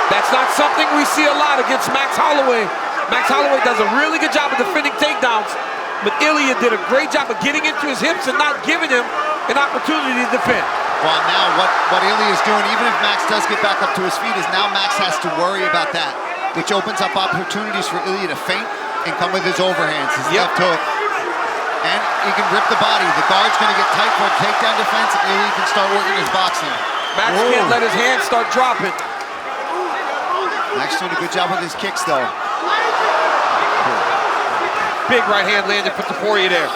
That's not something we see a lot against Max Holloway. Max Holloway does a really good job of defending takedowns, but Ilia did a great job of getting into his hips and not giving him an opportunity to defend.
Well, now what Ilia is doing, even if Max does get back up to his feet, is now Max has to worry about that, which opens up opportunities for Ilia to feint and come with his overhands, his left hook. And he can rip the body. The guard's going to get tight for a takedown defense, and Ilia can start working his boxing.
Max can't let his hands start dropping.
Max doing a good job with his kicks, though.
Big right hand landed for Topuria there.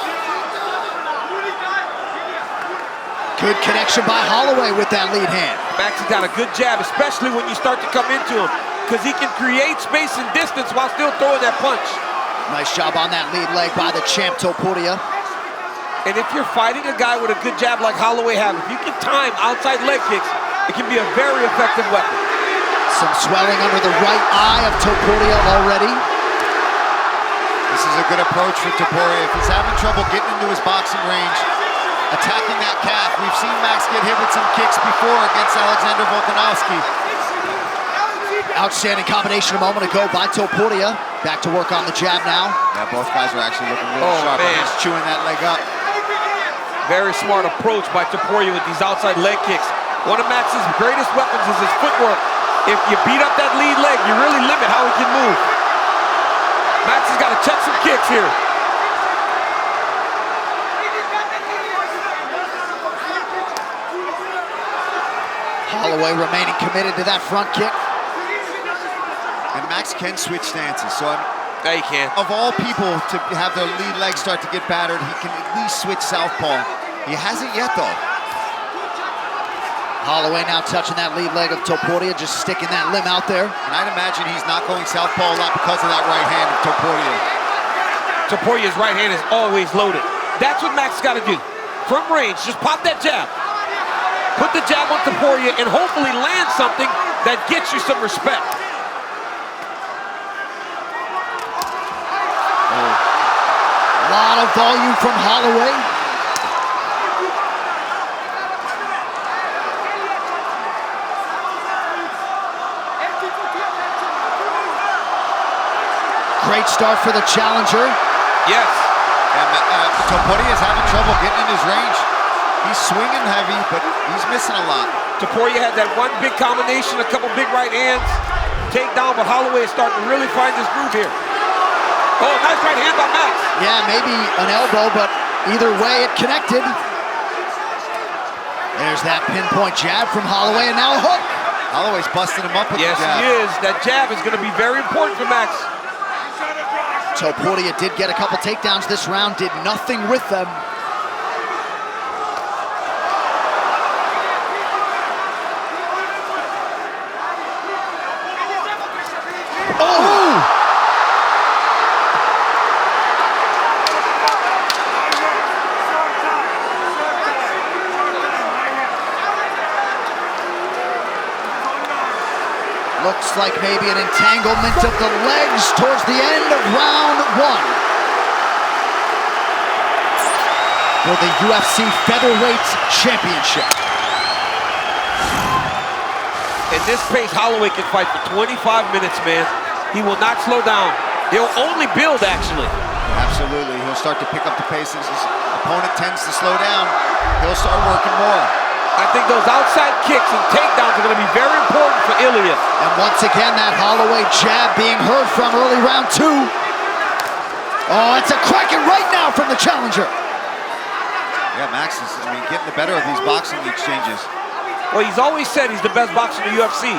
Good connection by Holloway with that lead hand.
Max has got a good jab, especially when you start to come into him, because he can create space and distance while still throwing that punch.
Nice job on that lead leg by the champ, Topuria.
And if you're fighting a guy with a good jab like Holloway has, if you can time outside leg kicks, it can be a very effective weapon.
Some swelling under the right eye of Topuria already.
This is a good approach for Topuria. If he's having trouble getting into his boxing range, attacking that calf. We've seen Max get hit with some kicks before against Alexander Volkanovski.
Outstanding combination a moment ago by Topuria. Back to work on the jab now.
Yeah, both guys are actually looking really sharp.
Man.
He's chewing that leg up.
Very smart approach by Topuria with these outside leg kicks. One of Max's greatest weapons is his footwork. If you beat up that lead leg, you really limit how he can move. Max has got to check some kicks here.
Holloway remaining committed to that front kick.
And Max can switch stances, so
yeah, he can.
Of all people to have their lead leg start to get battered, he can at least switch southpaw. He hasn't yet, though.
Holloway now touching that lead leg of Topuria, just sticking that limb out there.
And I'd imagine he's not going southpaw a lot because of that right hand of Topuria.
Topuria's right hand is always loaded. That's what Max got to do. From range, just pop that jab. Put the jab on Topuria and hopefully land something that gets you some respect.
A lot of volume from Holloway. Great start for the challenger.
Yes.
And Topuria is having trouble getting in his range. He's swinging heavy, but he's missing a lot.
Topuria had that one big combination, a couple big right hands, takedown, but Holloway is starting to really find his groove here. Oh, nice right hand by Max.
Yeah, maybe an elbow, but either way it connected. There's that pinpoint jab from Holloway, and now a hook.
Holloway's busting him up with the jab.
Yes, he is. That jab is going to be very important for Max.
Topuria did get a couple takedowns this round, did nothing with them. Looks like maybe an entanglement of the legs towards the end of round one. For the UFC Featherweight Championship.
In this pace, Holloway can fight for 25 minutes, man. He will not slow down. He'll only build, actually.
Absolutely. He'll start to pick up the pace. His opponent tends to slow down. He'll start working more.
I think those outside kicks and takedowns are going to be very important for Ilia.
And once again, that Holloway jab being heard from early round two. Oh, it's a cracking right now from the challenger.
Yeah, Max is getting the better of these boxing exchanges.
Well, he's always said he's the best boxer in the UFC.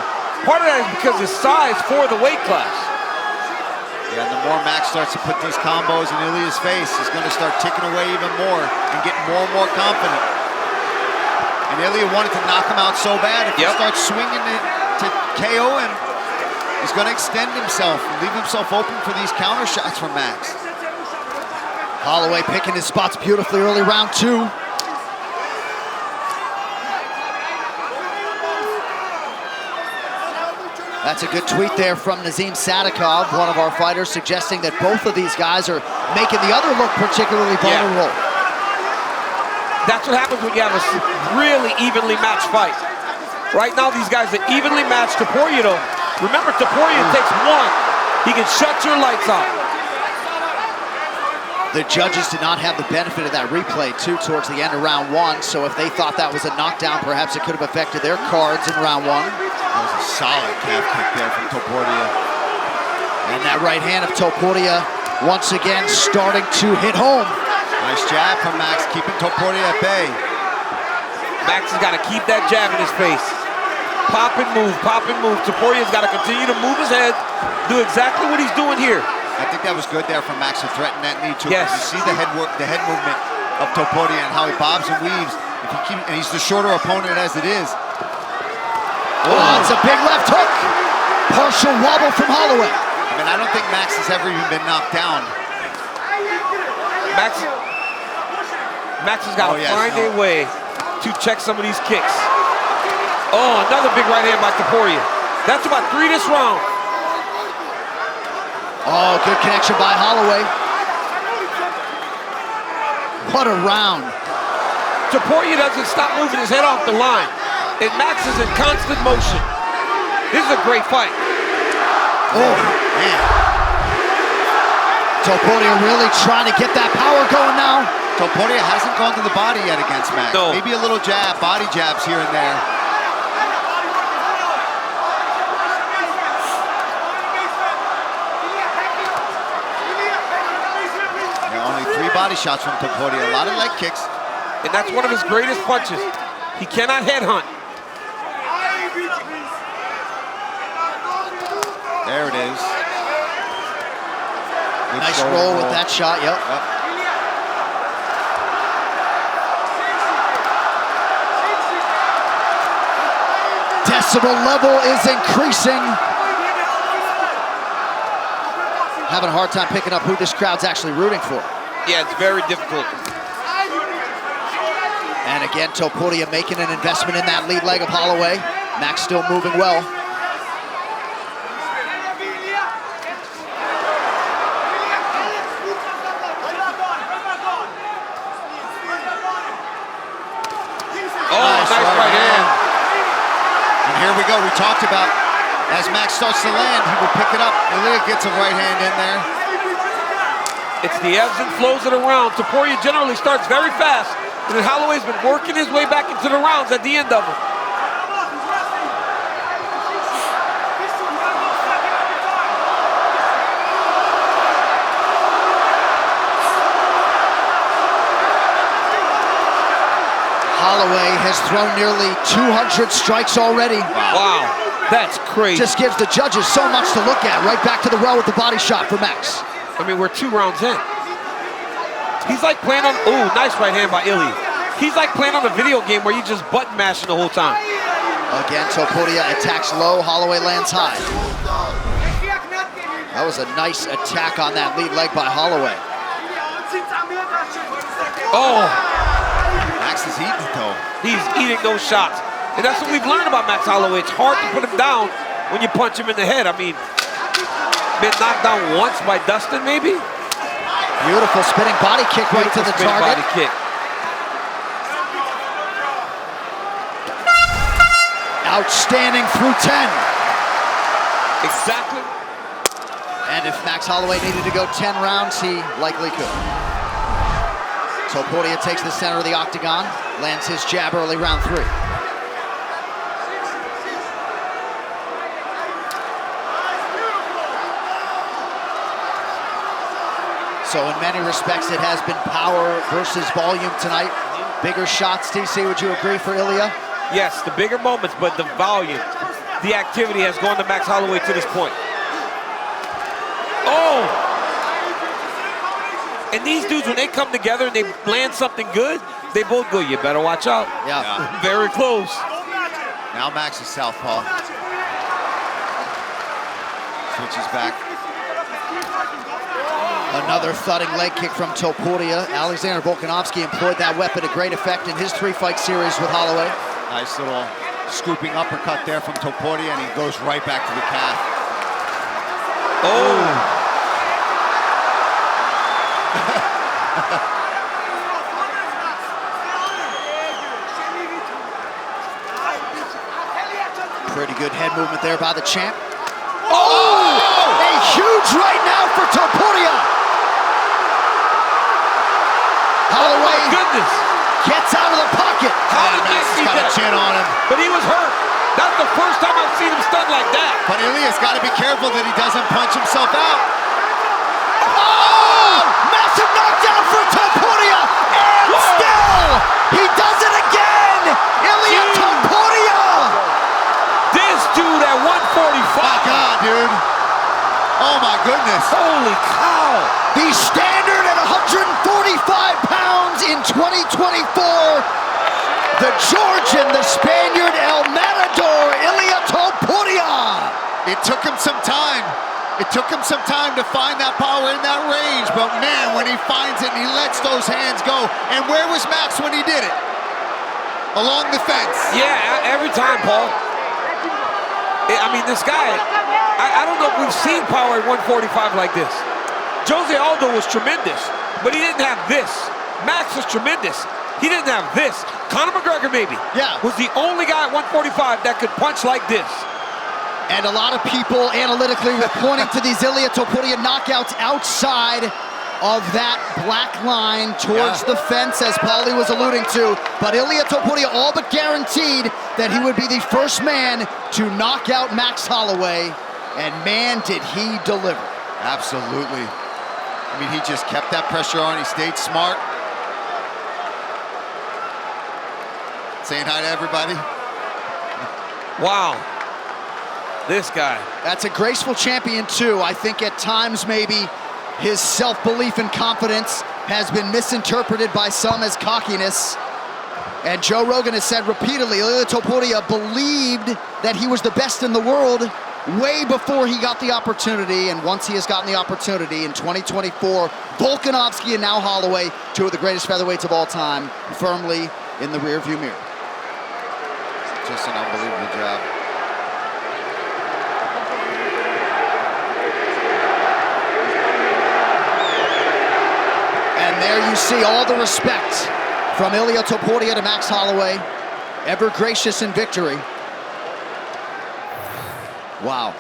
Part of that is because his size for the weight class.
Yeah, and the more Max starts to put these combos in Ilia's face, he's going to start ticking away even more and getting more and more confident. And Ilia wanted to knock him out so bad. If he starts swinging it to KO him, he's going to extend himself and leave himself open for these counter shots from Max.
Holloway picking his spots beautifully early round two. That's a good tweet there from Nazim Sadikov, one of our fighters, suggesting that both of these guys are making the other look particularly vulnerable.
That's what happens when you have a really evenly matched fight. Right now, these guys are evenly matched. Topuria, though, remember, Topuria takes one. He can shut your lights out.
The judges did not have the benefit of that replay, too, towards the end of round one. So if they thought that was a knockdown, perhaps it could have affected their cards in round one.
That was a solid calf kick there from Topuria.
And that right hand of Topuria once again starting to hit home.
Nice jab from Max, keeping Topuria at bay.
Max has got to keep that jab in his face. Pop and move, pop and move. Topuria's got to continue to move his head, do exactly what he's doing here.
I think that was good there from Max to threaten that knee too.
Yes.
You see the head movement of Topuria and how he bobs and weaves. And he's the shorter opponent as it is.
Oh, it's a big left hook. Partial wobble from Holloway.
I mean, I don't think Max has ever even been knocked down.
Max has got to find a way to check some of these kicks. Oh, another big right hand by Topuria. That's about 3 this round.
Oh, good connection by Holloway. What a round.
Topuria doesn't stop moving his head off the line. And Max is in constant motion. This is a great fight.
Oh, man. Topuria really trying to get that power going now.
Topuria hasn't gone to the body yet against Max.
No.
Maybe a little jab, body jabs here and there. Only 3 body shots from Topuria, a lot of leg kicks.
And that's one of his greatest punches. He cannot headhunt.
There it is. Good
Nice roll with that shot, yep. Decibel level is increasing. Having a hard time picking up who this crowd's actually rooting for.
Yeah, it's very difficult.
And again, Topuria making an investment in that lead leg of Holloway. Max still moving well.
Nice right hand.
And here we go. We talked about as Max starts to land, he will pick it up. Ilia gets a right hand in there.
It's the ebbs and flows of the round. Topuria generally starts very fast, and then Holloway's been working his way back into the rounds at the end of them.
Holloway has thrown nearly 200 strikes already.
Wow, that's crazy.
Just gives the judges so much to look at. Right back to the well with the body shot for Max.
I mean, we're 2 rounds in. He's like playing on, ooh, nice right hand by Ilia. He's like playing on a video game where you just button mashing the whole time.
Again, Topuria attacks low, Holloway lands high. That was a nice attack on that lead leg by Holloway.
Oh.
Max is eating it though.
He's eating those shots. And that's what we've learned about Max Holloway. It's hard to put him down when you punch him in the head. I mean, been knocked down once by Dustin, maybe?
Beautiful spinning body kick right to the target.
Body kick.
Outstanding through 10.
Exactly.
And if Max Holloway needed to go 10 rounds, he likely could. Topuria takes the center of the octagon, lands his jab early round 3. So in many respects, it has been power versus volume tonight. Bigger shots, TC, would you agree for Ilia?
Yes, the bigger moments, but the volume, the activity has gone to Max Holloway to this point. Oh! And these dudes, when they come together and they land something good, they both go, you better watch out.
Yeah.
Very close.
Now Max is southpaw. Switches back.
Another thudding leg kick from Topuria. Alexander Volkanovski employed that weapon to great effect in his 3-fight series with Holloway.
Nice little scooping uppercut there from Topuria, and he goes right back to the calf.
Oh!
Pretty good head movement there by the champ.
Oh!
A huge right now for Topuria. Holloway gets out of the pocket.
How did Max see
got
that?
a chin on him.
But he was hurt. That's the first time I've seen him stunned like that.
But Ilia's got to be careful that he doesn't punch himself out.
Oh! Massive knockdown for Topuria. And still, he does it again. Ilia Toparía.
This dude at 145.
My God, dude. Oh my goodness.
Holy cow.
The standard at 145 pounds in 2024. The Georgian, the Spaniard, El Matador, Ilia Toparía.
It took him some time. It took him some time to find that power in that range, but man, when he finds it and he lets those hands go. And where was Max when he did it? Along the fence.
Yeah, every time, Paul. I mean, this guy, I don't know if we've seen power at 145 like this. Jose Aldo was tremendous, but he didn't have this. Max was tremendous. He didn't have this. Conor McGregor, maybe, was the only guy at 145 that could punch like this.
And a lot of people analytically were pointing to these Ilia Toparía knockouts outside of that black line towards the fence, as Paulie was alluding to. But Ilia Toparía all but guaranteed that he would be the first man to knock out Max Holloway. And man, did he deliver.
Absolutely. I mean, he just kept that pressure on. He stayed smart. Saying hi to everybody.
Wow. This guy.
That's a graceful champion too. I think at times maybe his self-belief and confidence has been misinterpreted by some as cockiness. And Joe Rogan has said repeatedly, Ilia Toparía believed that he was the best in the world way before he got the opportunity. And once he has gotten the opportunity in 2024, Volkanovski and now Holloway, two of the greatest featherweights of all time, firmly in the rearview mirror.
Just an unbelievable job.
And there you see all the respect from Ilia Toparía to Max Holloway, ever gracious in victory.
Wow.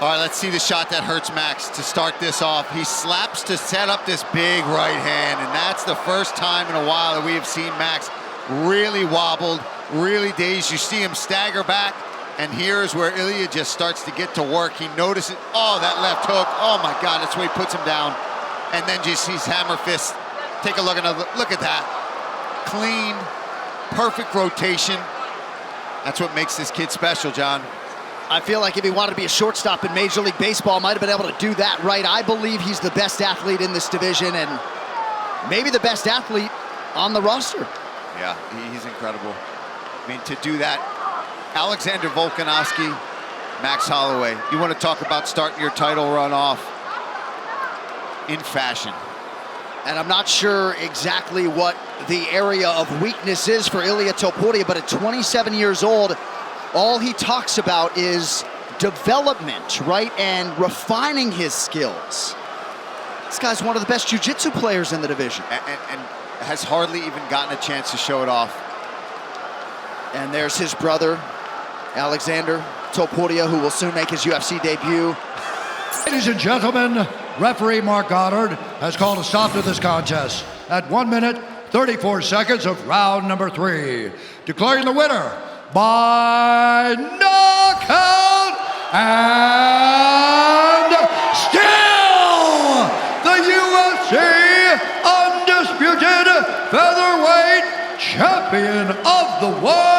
All right, let's see the shot that hurts Max to start this off. He slaps to set up this big right hand, and that's the first time in a while that we have seen Max really wobbled, really dazed. You see him stagger back, and here's where Ilia just starts to get to work. He notices, oh, that left hook. Oh my God, that's where he puts him down. And then just sees hammer fist. Take a look at that. Clean, perfect rotation. That's what makes this kid special, John.
I feel like if he wanted to be a shortstop in Major League Baseball, might have been able to do that right. I believe he's the best athlete in this division and maybe the best athlete on the roster.
Yeah, he's incredible. I mean, to do that, Alexander Volkanovski, Max Holloway. You want to talk about starting your title run off in fashion.
And I'm not sure exactly what the area of weakness is for Ilia Toparía, but at 27 years old, all he talks about is development, right? And refining his skills. This guy's one of the best jiu-jitsu players in the division.
And has hardly even gotten a chance to show it off.
And there's his brother, Alexander Topuria, who will soon make his UFC debut.
Ladies and gentlemen, referee Mark Goddard has called a stop to this contest at 1 minute, 34 seconds of round number 3. Declaring the winner by knockout and still the UFC undisputed featherweight champion of the world,